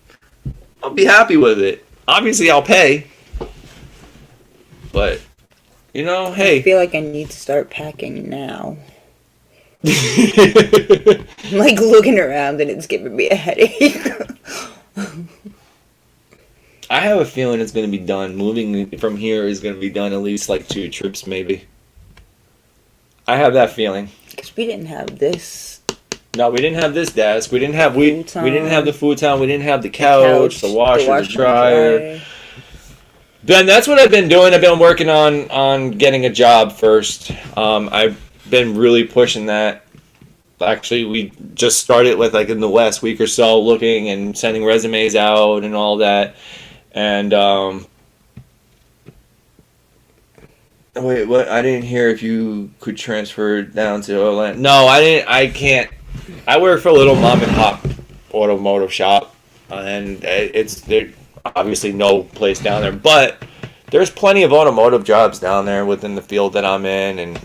I'll be happy with it. Obviously, I'll pay. But, hey. I feel like I need to start packing now. I'm like looking around and it's giving me a headache. I have a feeling it's going to be done. Moving from here is going to be done at least like 2 trips, maybe. I have that feeling. Because we didn't have this. No, we didn't have this desk. We didn't have we didn't have the futon. We didn't have the couch, the washer, the dryer. Ben, that's what I've been doing. I've been working on getting a job first. I've been really pushing that. Actually, we just started with like in the last week or so, looking and sending resumes out and all that. And wait, what? I didn't hear if you could transfer down to Orlando. No, I didn't. I can't. I work for a little mom and pop automotive shop, and there's obviously no place down there, but there's plenty of automotive jobs down there within the field that I'm in, and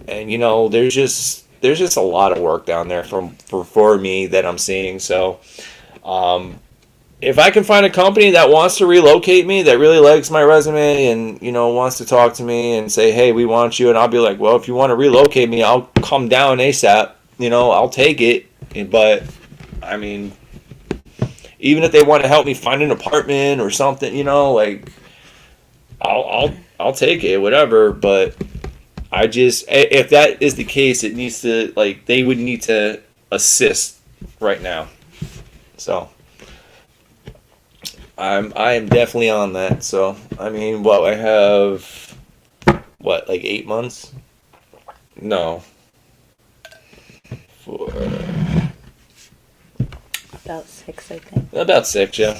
there's just a lot of work down there for me that I'm seeing. So, if I can find a company that wants to relocate me, that really likes my resume and, wants to talk to me and say, hey, we want you. And I'll be like, well, if you want to relocate me, I'll come down ASAP. I'll take it. But, I mean, even if they want to help me find an apartment or something, I'll take it, whatever. But if that is the case, it needs to, they would need to assist right now. So I am definitely on that. So I mean, I have 8 months? No. For About 6, I think. about 6, yeah.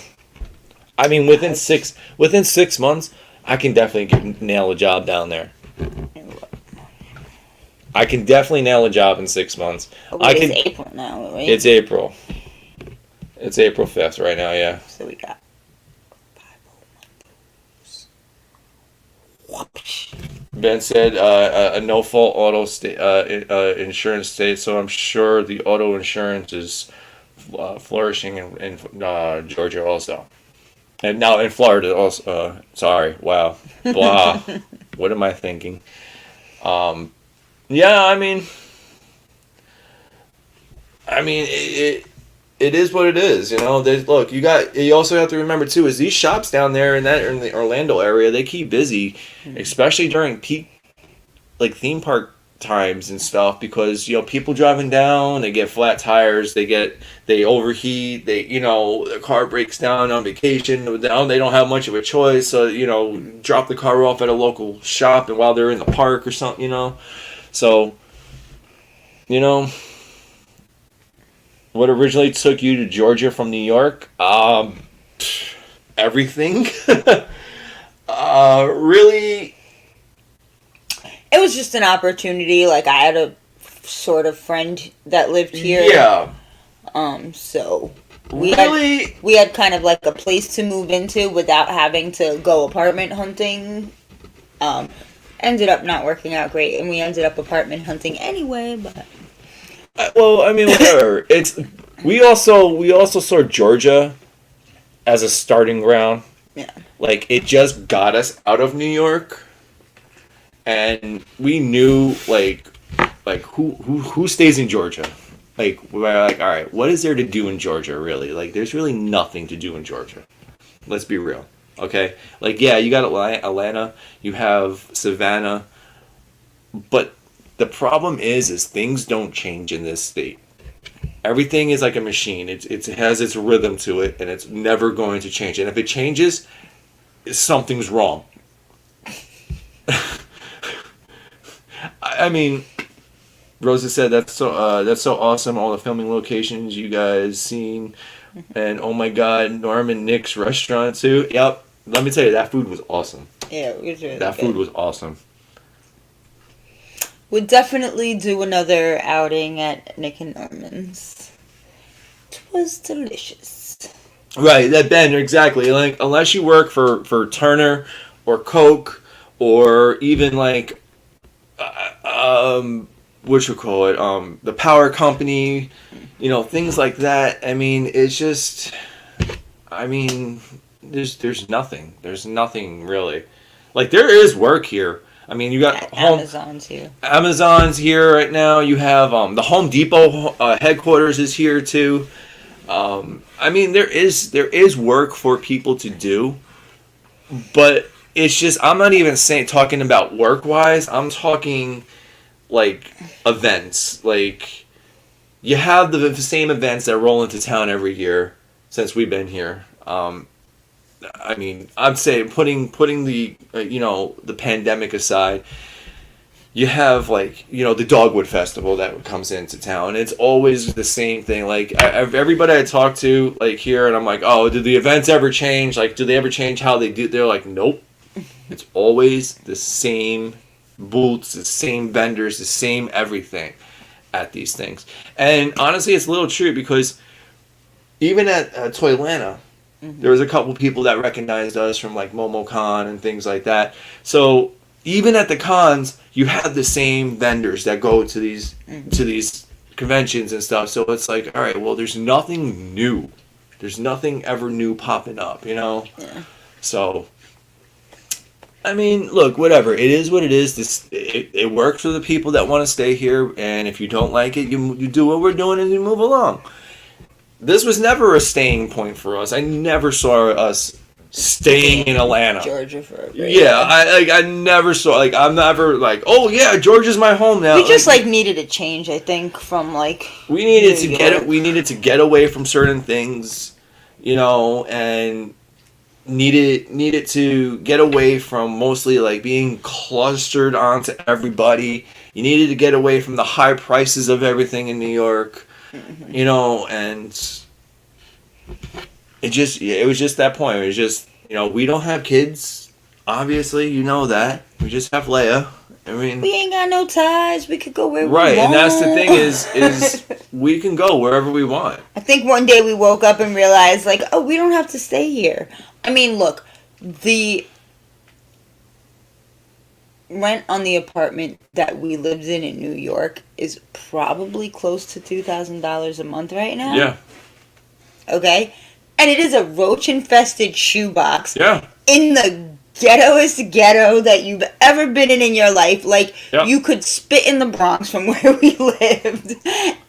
I mean, within 6 months, I can definitely nail a job down there. I can definitely nail a job in 6 months. Oh, I wait, can. it's April now, right? It's April. It's April 5th right now, yeah. So we got 5 whole months. Ben said a no-fault auto insurance state, so I'm sure the auto insurance is flourishing in Georgia also. And now in Florida also. Sorry, wow. Blah. What am I thinking? Yeah, I mean, it is what it is, you know. Look, you also have to remember too is these shops down there in the Orlando area, they keep busy, especially during peak like theme park times and stuff, because you know people driving down, they get flat tires, they overheat, their car breaks down on vacation, they don't have much of a choice, so drop the car off at a local shop and while they're in the park or something, so what originally took you to Georgia from New York? Everything. Really. It was just an opportunity. Like, I had a sort of friend that lived here. Yeah. So we had kind of like a place to move into without having to go apartment hunting. Ended up not working out great, and we ended up apartment hunting anyway. But well, I mean, whatever. We also saw Georgia as a starting ground. Yeah. Like, it just got us out of New York, and we knew like who stays in Georgia. Like, we're like, all right, what is there to do in Georgia, really? Like, there's really nothing to do in Georgia. Let's be real, okay? Like, yeah, you got Atlanta, you have Savannah, but the problem is things don't change in this state. Everything is like a machine. It has its rhythm to it, and it's never going to change. And if it changes, something's wrong. I mean, Rosa said that's so awesome. All the filming locations you guys seen, and oh my God, Norm and Nick's restaurant too. Yep. Let me tell you, that food was awesome. Yeah, it was really that good. Food was awesome. Would definitely do another outing at Nick and Norman's. It was delicious. Right, that Ben, exactly. Like, unless you work for Turner or Coke or even like what you call it, the power company, things like that. I mean, it's just, there's nothing. There's nothing really. Like, there is work here. I mean, you got Amazon's here. Amazon's here right now. You have the Home Depot headquarters is here too. I mean, there is work for people to do, but it's just, I'm not even talking about work wise. I'm talking like events. Like, you have the same events that roll into town every year since we've been here. I mean, I'd say putting the the pandemic aside, you have like the Dogwood Festival that comes into town. It's always the same thing. Like, everybody I talk to like here, and I'm like, oh, did the events ever change? Like, do they ever change how they do? They're like, nope. It's always the same booths, the same vendors, the same everything at these things. And honestly, it's a little true, because even at Toylanta, there was a couple people that recognized us from like MomoCon and things like that. So even at the cons, you have the same vendors that go to these conventions and stuff. So it's like, all right, well, there's nothing new. There's nothing ever new popping up, Yeah. So, I mean, look, whatever. It is what it is. It works for the people that want to stay here, and if you don't like it, you do what we're doing and you move along. This was never a staying point for us. I never saw us staying in Atlanta, Georgia for a bit. Yeah, I never saw, like, I'm never like, oh yeah, Georgia's my home now. We just like needed a change, I think, from like we needed to get away from certain things, and needed to get away from mostly like being clustered onto everybody. You needed to get away from the high prices of everything in New York, you know, and it was just that point. It was just, you know, we don't have kids, obviously, you know that. We just have Leia. I mean, we ain't got no ties. We could go where we want. Right, and that's the thing is we can go wherever we want. I think one day we woke up and realized, like, oh, we don't have to stay here. I mean, look, the rent on the apartment that we lived in New York is probably close to $2,000 a month right now. Yeah. Okay? And it is a roach-infested shoebox. Yeah. In the ghettoest ghetto that you've ever been in your life. Like, Yep. you could spit in the Bronx from where we lived.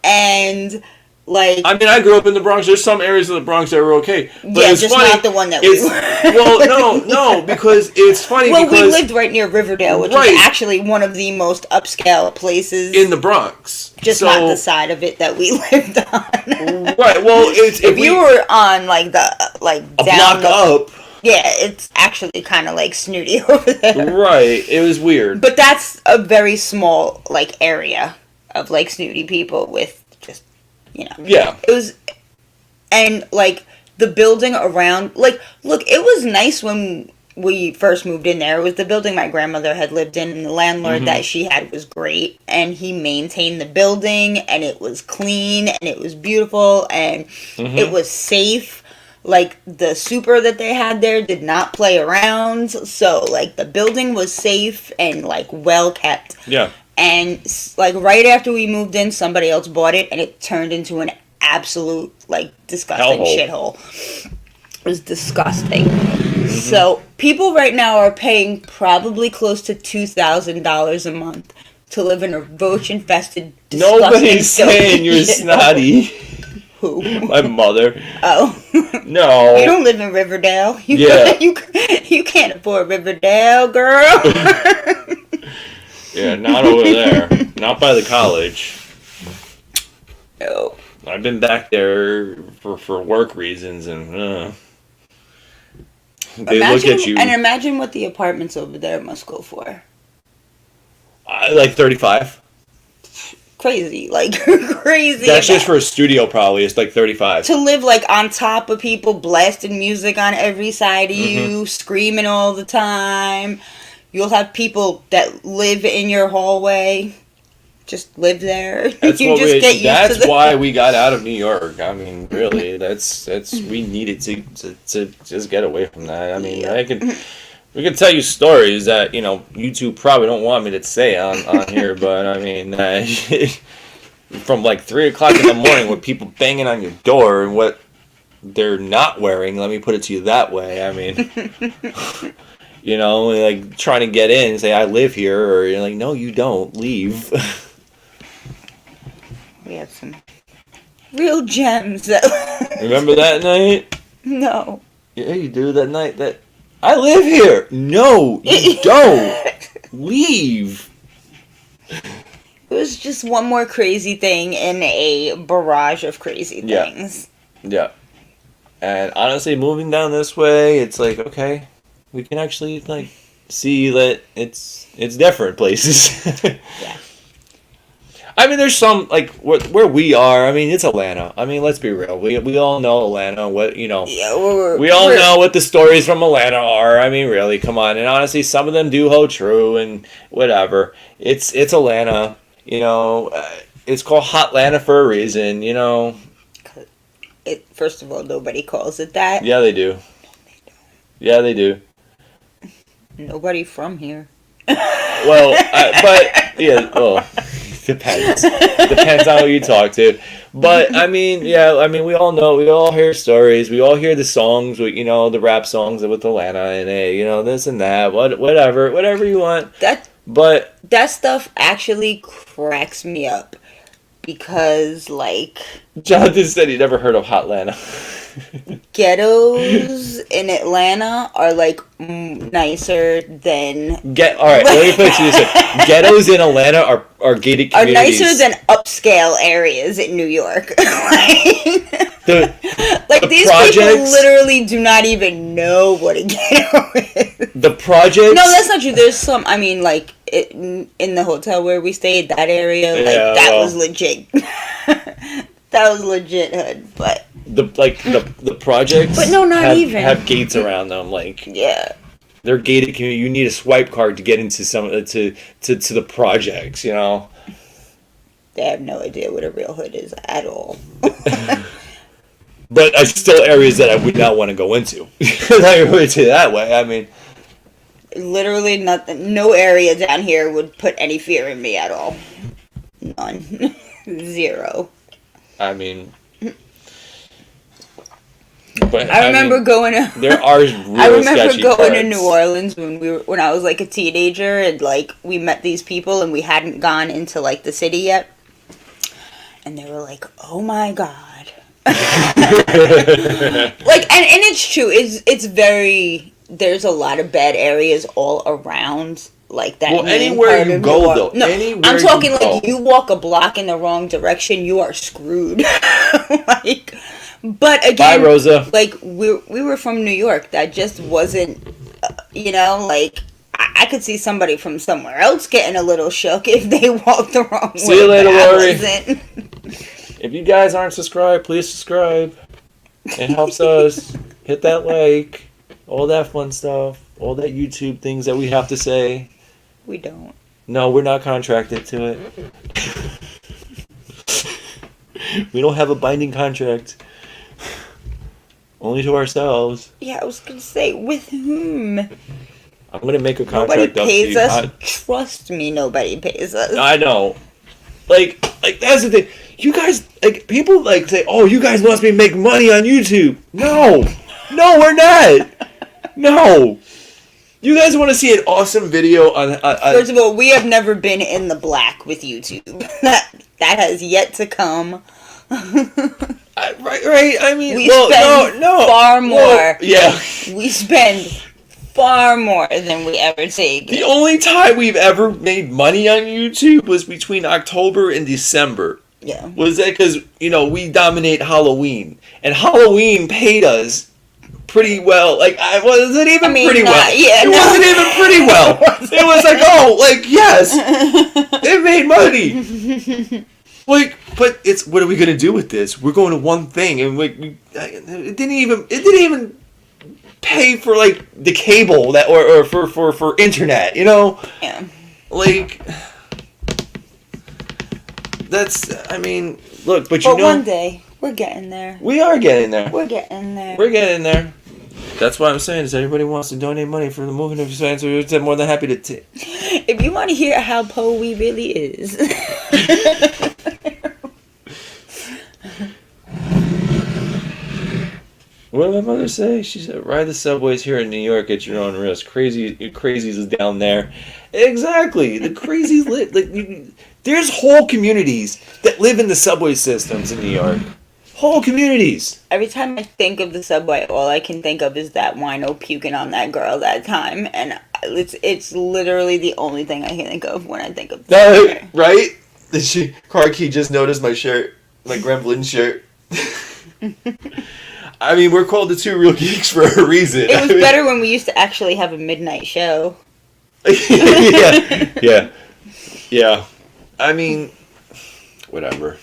And, like... I mean, I grew up in the Bronx. There's some areas of the Bronx that were okay. But yeah, it's just funny. not the one that we It's, were. well, no, because it's funny Well, because... we lived right near Riverdale, which Right. is actually one of the most upscale places. in the Bronx. just so, not the side of it that we lived on. Right, well, it's... If you were on, like, the... like a down block the, up... Yeah, it's actually kind of, like, snooty over there. Right, it was weird. But that's a very small, like, area of, like, snooty people with just, you know. Yeah. It was, and, like, the building around, like, look, it was nice when we first moved in there. It was the building my grandmother had lived in, and the landlord that she had was great, and he maintained the building, and it was clean, and it was beautiful, and it was safe. Like, the super that they had there did not play around, so, like, the building was safe and, like, well kept. Yeah. And, like, right after we moved in, somebody else bought it, and it turned into an absolute, like, disgusting Hellhole. shithole. It was disgusting. So, people right now are paying probably close to $2,000 a month to live in a roach-infested, disgusting... Nobody's saying you're shithole. snotty. Who? My mother. Oh. No. You don't live in Riverdale. Yeah. You can't afford Riverdale, girl. Yeah, not over there. Not by the college. No. I've been back there for work reasons, and they look at you And imagine what the apartments over there must go for. like 35. Crazy, like crazy. That's just for a studio, probably. It's like 35. To live like on top of people, blasting music on every side of you, screaming all the time. You'll have people that live in your hallway, just live there. That's you what just get used that's to why we got out of New York. I mean, really, that's we needed to just get away from that. I mean, we could tell you stories that, you know, you two probably don't want me to say on here, but I mean, from like 3 o'clock in the morning with people banging on your door and what they're not wearing, let me put it to you that way. I mean, you know, like trying to get in and say, I live here, or you're like, no, you don't, leave. We had some real gems. Remember that night? No. Yeah, you do, that night that... I live here. No, you don't. Leave. It was just one more crazy thing in a barrage of crazy things. Yeah. And honestly, moving down this way, it's like, okay, we can actually like see that it's different places. Yeah. I mean, there's some, like, where we are, I mean, it's Atlanta. I mean, let's be real. We all know Atlanta, what, you know. Yeah, we all know what the stories from Atlanta are. I mean, really, come on. And honestly, some of them do hold true and whatever. It's Atlanta, you know. It's called Hotlanta for a reason, you know. First of all, nobody calls it that. Yeah, they do. Yeah, they do. Nobody from here. Well, but, yeah, well... Depends on who you talk to. But I mean, yeah, I mean, we all know, we all hear stories, we all hear the songs, you know, the rap songs with Atlanta and you know, this and that, whatever you want. But that stuff actually cracks me up because, like, Jonathan said he never heard of Hotlanta. ghettos in Atlanta are like nicer than All right, let me put it to you this way. Ghettos in Atlanta are gated are communities. nicer than upscale areas in New York. The These people literally do not even know what a ghetto is. The projects. No, that's not true. There's some. I mean, like in the hotel where we stayed, that area, like was legit. That was legit hood, but the projects. But no, not even have gates around them. Like they're gated community. You need a swipe card to get into some to the projects. You know. They have no idea what a real hood is at all. But still areas that I would not want to go into. I would say that way. I mean, literally nothing. No area down here would put any fear in me at all. None. Zero. I mean, but I remember going to. There are real I remember sketchy going parts. to New Orleans when I was like a teenager, and like we met these people, and we hadn't gone into like the city yet, and they were like, "Oh my god." Like, and it's true. It's very. There's a lot of bad areas all around, like that. Well, anywhere you go, though. No, anywhere I'm talking you like go. you walk a block in the wrong direction, you are screwed. Like, but again, Bye, Rosa. Like we were from New York. That just wasn't, like. I could see somebody from somewhere else getting a little shook if they walked the wrong way. See you later, Lori. Wasn't. If you guys aren't subscribed, please subscribe. It helps us. Hit that like. All that fun stuff. All that YouTube things that we have to say. We don't. No, we're not contracted to it. We don't have a binding contract. Only to ourselves. Yeah, I was going to say, with whom? I'm going to make a contract Nobody pays up us. to you. Trust me, nobody pays us. I know. Like that's the thing. You guys, like, people, like, say, oh, you guys must be making money on YouTube. No. No, we're not. No. You guys want to see an awesome video on First of all, we have never been in the black with YouTube. That has yet to come. right. I mean, We spend far more. Well, yeah. We spend far more than we ever take. The only time we've ever made money on YouTube was between October and December. Yeah. Was that because, we dominate Halloween. And Halloween paid us pretty well. Like, wasn't even pretty well. Yeah, it wasn't even pretty well. It was like, oh, like, yes. It made money. Like, but what are we going to do with this? We're going to one thing. And it didn't even pay for, like, the cable that or for internet, Yeah. Like, that's, I mean, look, but one day we're getting there. We are getting there. We're getting there. We're getting there. That's what I'm saying. Is everybody wants to donate money for the moving of fans, so we're more than happy to. If you want to hear how Poe we really is. What did my mother say? She said, "Ride the subways here in New York at your own risk. Crazies is down there." Exactly. The crazies there's whole communities that live in the subway systems in New York. Whole communities. Every time I think of the subway, all I can think of is that wino puking on that girl that time, and it's literally the only thing I can think of when I think of the subway. Right? Car key just noticed my shirt, my Gremlin shirt. I mean, we're called the Two Real Geeks for a reason. It was better when we used to actually have a midnight show. Yeah. I mean, whatever.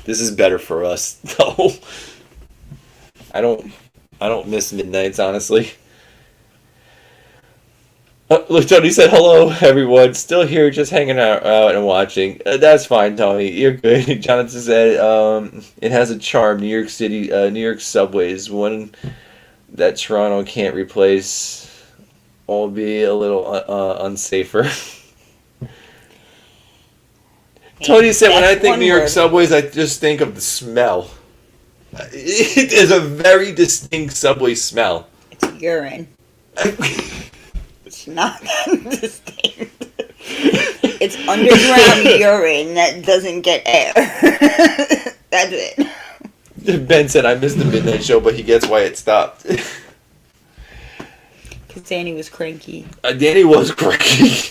This is better for us, though. I don't miss midnights, honestly. Look, Tony said, hello, everyone. Still here, just hanging out and watching. That's fine, Tony. You're good. Jonathan said, it has a charm. New York City, New York subways, one that Toronto can't replace, albeit a little unsafer. Tony said, when I think New York subways, I just think of the smell. It is a very distinct subway smell. It's urine. It's not that distinct. It's underground urine that doesn't get air. That's it. Ben said I missed the midnight show, but he gets why it stopped. Because Danny was cranky. Danny was cranky.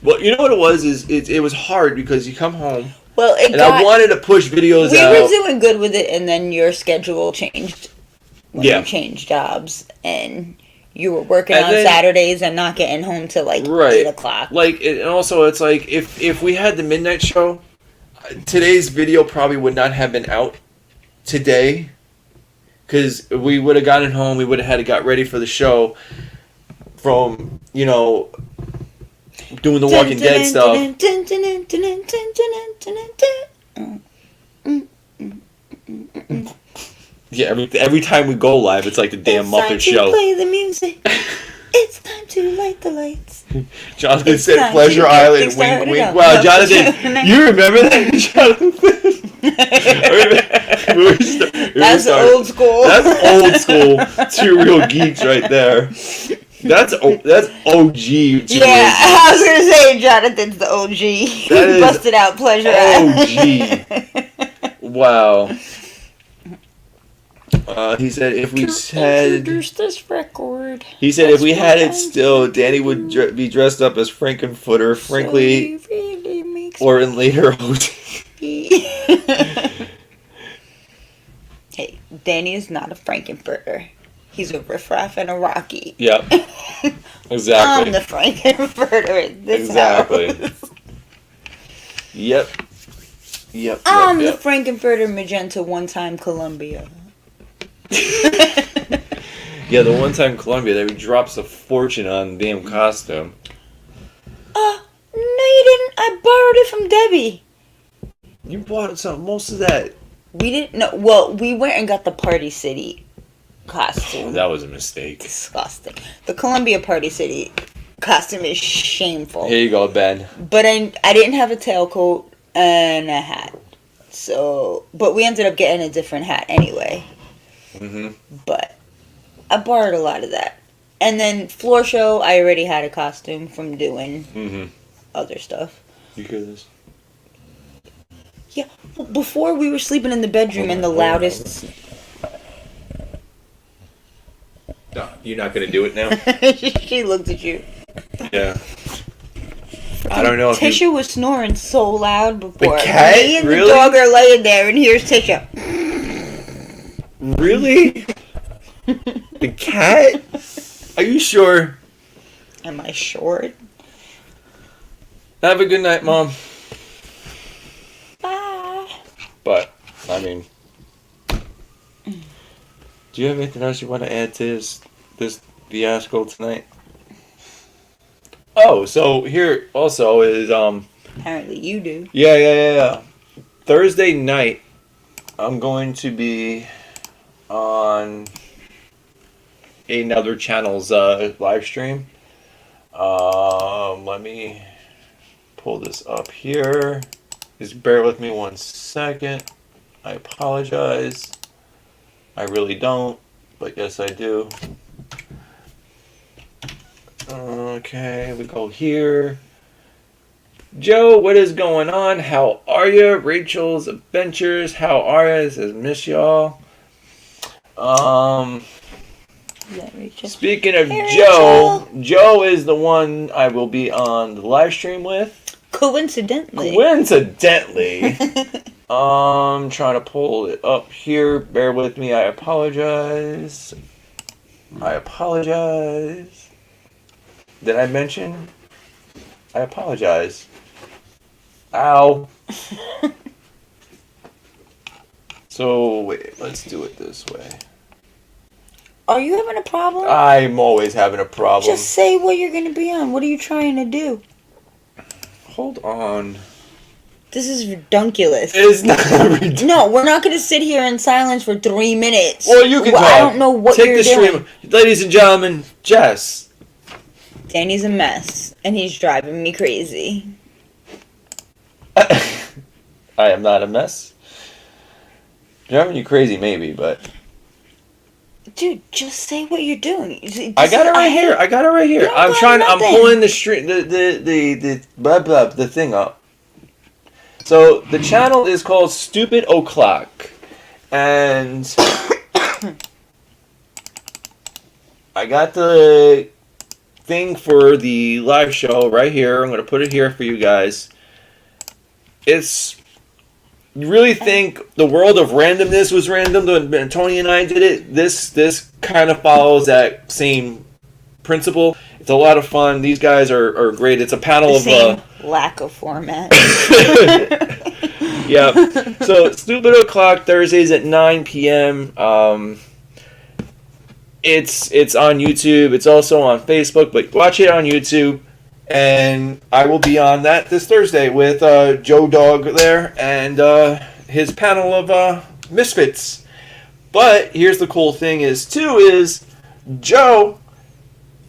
Well, you know what it was? It was hard because you come home. Well, I wanted to push videos out. We were doing good with it, and then your schedule changed. When you changed jobs, and you were working on Saturdays and not getting home till like 8 o'clock. And also it's like if we had the midnight show, today's video probably would not have been out today, because we would have gotten home, we would have had to got ready for the show from doing the Walking Dead stuff. Yeah, every time we go live, it's like the damn Muppet Show. It's time to play the music. It's time to light the lights. Jonathan said Pleasure Island, wink, wink. Wow, Jonathan, you remember that, Jonathan? That's old school. That's old school. Two real geeks right there. That's OG. Yeah, I was gonna say Jonathan's the OG. That is busted out Pleasure Island. OG. Wow. He said if we had introduce this record. He said if we had it still, Danny would be dressed up as Frankenfooter, frankly, so really or in later OT. Hey, Danny is not a Frankenfurter. He's a riffraff and a Rocky. Yep. Exactly. I'm the Frankenfurter in this exactly. house. Yep. I'm the Frankenfurter Magenta one-time Columbia. Yeah, the one time Columbia, they drops a fortune on the damn costume. No you didn't. I borrowed it from Debbie. You bought most of that. We didn't know. Well, we went and got the Party City costume. That was a mistake. Disgusting. The Columbia Party City costume is shameful. Here you go, Ben. But I didn't have a tailcoat and a hat. So, but we ended up getting a different hat anyway. Mm-hmm. But I borrowed a lot of that. And then floor show, I already had a costume from doing other stuff. You hear this? Yeah. Before we were sleeping in the bedroom and the loudest... No, you're not going to do it now? She looked at you. Yeah. I don't know if Tisha was snoring so loud before. The cat? Me and Really? the dog are laying there and here's Tisha. Really? The cat? Are you sure? Am I short? Have a good night, Mom. Bye. But, I mean... Do you have anything else you want to add to this fiasco tonight? Oh, so here also is... Apparently you do. Yeah. Thursday night, I'm going to be on another channel's live stream. Let me pull this up here. Just bear with me 1 second. I apologize. I really don't, but yes I do. Okay, we go here. Joe, what is going on? How are you? Rachel's Adventures. How are you? Says miss y'all. Yeah, Rachel. Speaking of Hey, Joe, Joe is the one I will be on the live stream with. Coincidentally. I'm trying to pull it up here. Bear with me. I apologize. Did I mention? I apologize. Ow. So, wait. Let's do it this way. Are you having a problem? I'm always having a problem. Just say what you're going to be on. What are you trying to do? Hold on. This is redunculous. It's not ridiculous. No, we're not going to sit here in silence for 3 minutes. Well, you can talk. I don't know what you're doing. Stream. Ladies and gentlemen, Jess. Danny's a mess, and he's driving me crazy. I am not a mess. Driving you crazy, maybe, but... Dude, just say what you're doing. I got it right here. I'm pulling the stream, the thing up. So the channel is called Stupid O'Clock. And I got the thing for the live show right here. I'm going to put it here for you guys. You really think the world of randomness was random when Tony and I did it? This kind of follows that same principle. It's a lot of fun. These guys are great. It's a panel of lack of format. Yeah. So Stupid O'Clock Thursdays at 9 p.m. It's on YouTube. It's also on Facebook, but watch it on YouTube. And I will be on that this Thursday with Joe Dog there and his panel of misfits. But here's the cool thing is Joe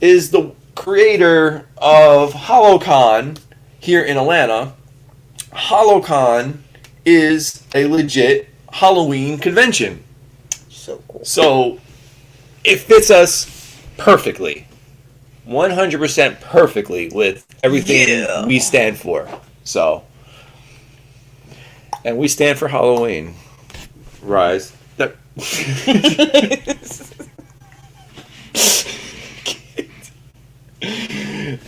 is the creator of HoloCon here in Atlanta. HoloCon is a legit Halloween convention. So cool. So it fits us perfectly. 100% perfectly with everything we stand for. So, and we stand for Halloween. Rise.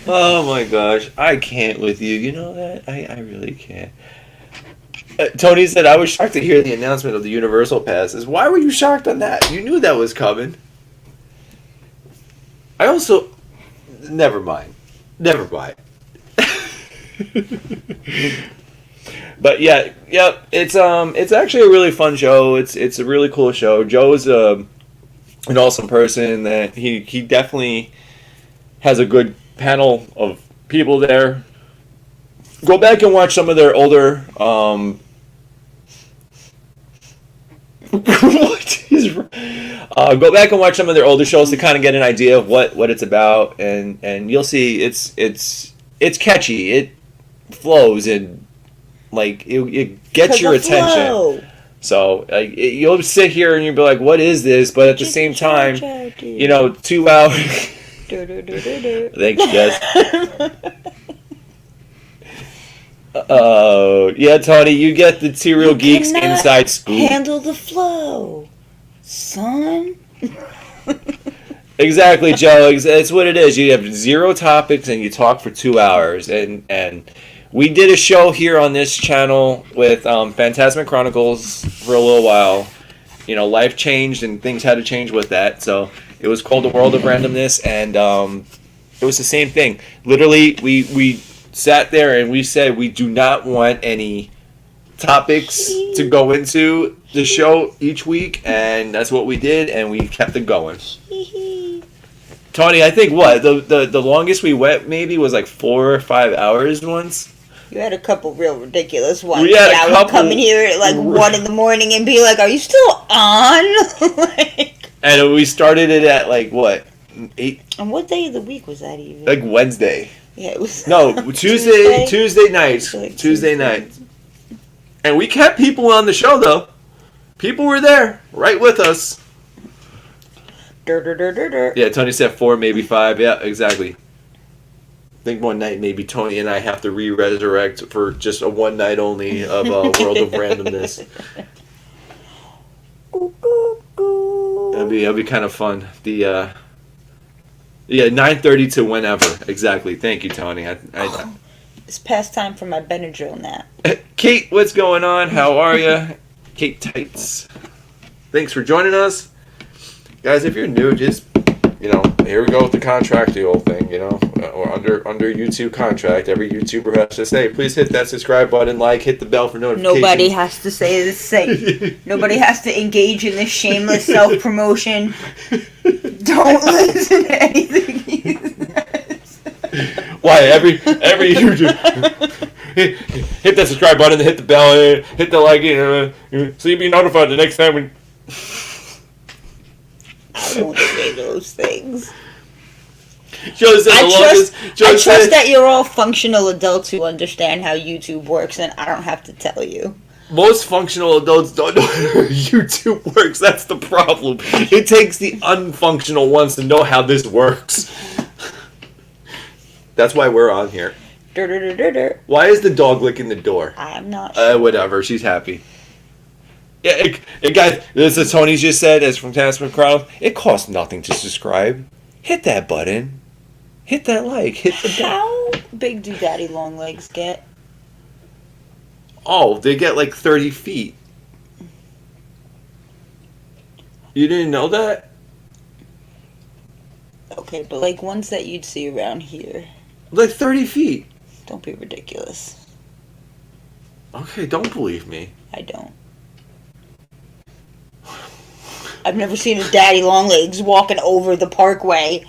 Oh my gosh, I can't with you. You know that? I really can't. Tony said, I was shocked to hear the announcement of the Universal passes. Why were you shocked on that? You knew that was coming. I also... Never mind. But yeah, it's actually a really fun show. It's a really cool show. Joe's an awesome person. That he definitely has a good panel of people there. Go back and watch some of their older what is go back and watch some of their older shows to kind of get an idea of what it's about, and you'll see it's catchy. It flows and like it gets your attention. Flow. So you'll sit here and you'll be like, "What is this?" But at the same time, 2 hours. Thanks, Jess. Yeah, Tony, you get the Two Real Geeks inside scoop. Handle the flow, son. Exactly, Joe. That's what it is. You have 0 topics and you talk for 2 hours. And we did a show here on this channel with Phantasmic Chronicles for a little while. Life changed and things had to change with that. So it was called The World of Randomness, and it was the same thing. Literally, we sat there and we said we do not want any topics to go into the show each week, and that's what we did, and we kept it going. Tony, I think the longest we went maybe was like 4 or 5 hours once. You had a couple real ridiculous ones. I would come in here at like 1 in the morning and be like, "Are you still on?" And we started it at like what, 8? And what day of the week was that even? Like Wednesday. Yeah, it was. No, Tuesday nights. Like Tuesday nights. And we kept people on the show, though. People were there, right with us. Yeah, Tony said 4, maybe 5. Yeah, exactly. I think one night maybe Tony and I have to re-resurrect for just a one night only of World of Randomness. That'd be kind of fun. The 9:30 to whenever. Exactly. Thank you, Tony. It's past time for my Benadryl nap. Kate, what's going on? How are you? Kate Tights. Thanks for joining us. Guys, if you're new, just, here we go with the contractual thing, or under YouTube contract. Every YouTuber has to say, please hit that subscribe button, hit the bell for notifications. Nobody has to say the same. Nobody has to engage in this shameless self-promotion. Don't listen to anything he says. Why? Every YouTube, hit that subscribe button, hit the bell, hit the like, so you'll be notified the next time we... I don't say those things. I trust that you're all functional adults who understand how YouTube works, and I don't have to tell you. Most functional adults don't know how YouTube works. That's the problem. It takes the unfunctional ones to know how this works. That's why we're on here. Dur. Why is the dog licking the door? I'm not sure. Whatever. She's happy. Yeah, guys, this is Tony just said, as from Tennis McCrowd, it costs nothing to subscribe. Hit that button. Hit that like. Hit the bell. How big do daddy long legs get? Oh, they get like 30 feet. You didn't know that? Okay, but like ones that you'd see around here. Like 30 feet. Don't be ridiculous. Okay, don't believe me. I don't. I've never seen a daddy long legs walking over the parkway.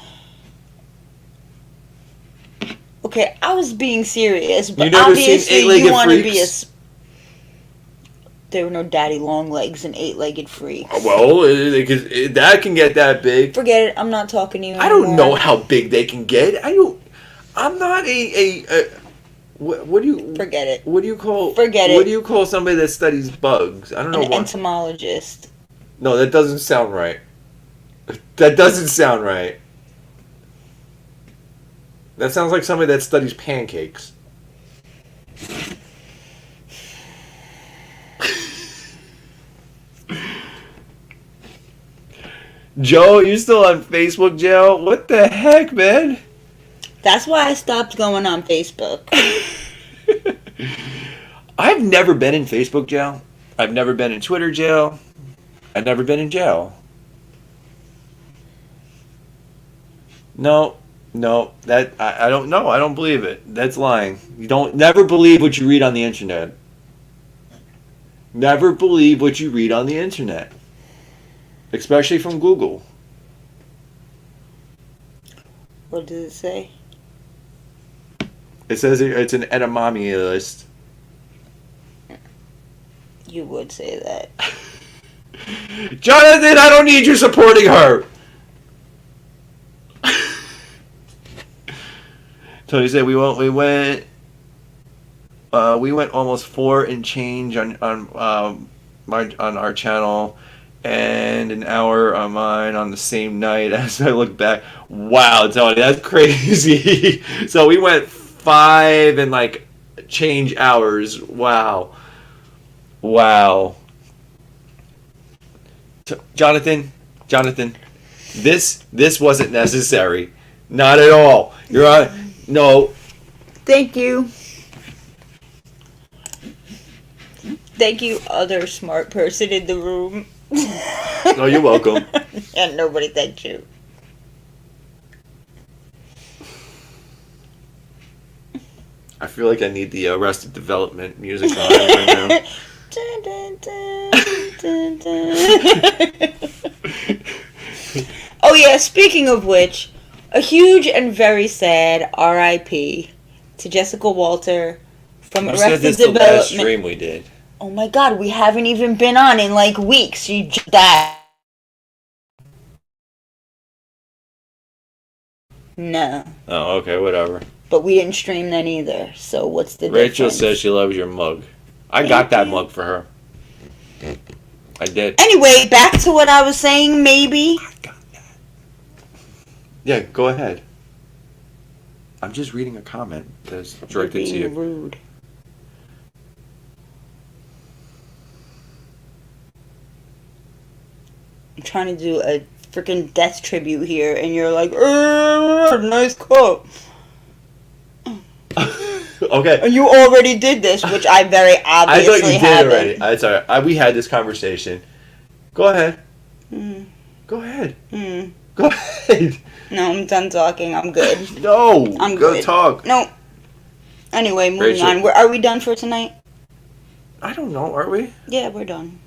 Okay, I was being serious, but You never seen obviously eight-legged you want to be a. freaks? There were no daddy long legs and eight-legged freaks. Well, that can get that big. Forget it. I'm not talking to you I anymore. don't know how big they can get. I'm not what do you Forget it. What do you call? Forget it. What do you call somebody that studies bugs? I don't know An what. entomologist. No, that doesn't sound right. That doesn't sound right. That sounds like somebody that studies pancakes. Joe, you still on Facebook, Joe? What the heck, man? That's why I stopped going on Facebook. I've never been in Facebook jail. I've never been in Twitter jail. I've never been in jail. No, that I don't know. I don't believe it. That's lying. You don't never believe what you read on the internet. Never believe what you read on the internet. Especially from Google. What does it say? It says it's an edamame list. You would say that. Jonathan, I don't need you supporting her. Tony said we went almost 4 and change on our channel, and an hour on mine on the same night. As I look back, wow, Tony, that's crazy. So we went 5 and like change hours. Wow. Jonathan, this wasn't necessary. Not at all. You're on. No. Thank you. Thank you, other smart person in the room. No, you're welcome. And nobody thanked you. I feel like I need the Arrested Development music on right now. Dun, dun, dun, dun, dun. Oh yeah, speaking of which, a huge and very sad R.I.P. to Jessica Walter from You said Arrested this the last Development. stream we did. Oh my god, we haven't even been on in like weeks. She just died. No. Oh, okay, whatever. But we didn't stream then either, so what's the Rachel difference? says she loves your mug. I got that mug for her. I did. Anyway, back to what I was saying, maybe. I got that. Yeah, go ahead. I'm just reading a comment that's directed to You're you. being rude. I'm trying to do a freaking death tribute here, and you're like, nice quote. Okay. And you already did this, which I very I obviously thought you did haven't. already. It's alright. We had this conversation. Go ahead. Mm. Go ahead. Mm. Go ahead. No, I'm done talking. I'm good. No. I'm go good. talk. No. Anyway, moving Rachel. on. Are we done for tonight? I don't know. Are we? Yeah, we're done.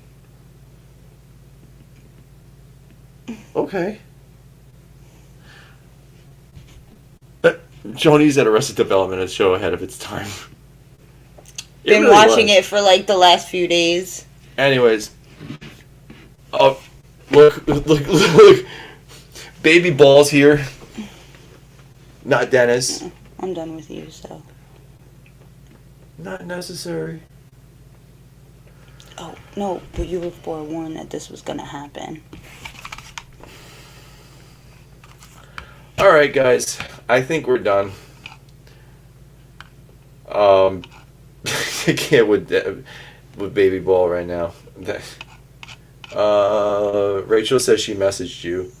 Okay. Joni's at Arrested Development, a show ahead of its time. Been watching it for like the last few days. Anyways. Oh, look. Baby Ball's here. Not Dennis. I'm done with you, so. Not necessary. Oh, no, but you were forewarned that this was gonna happen. Alright, guys. I think we're done. I can't with Baby Ball right now. Rachel says she messaged you.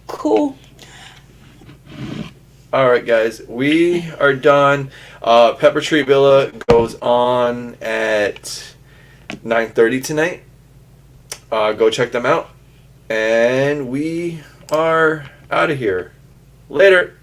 Cool. All right, guys, we are done. Pepper Tree Villa goes on at 9:30 tonight. Go check them out, and we are out of here. Later.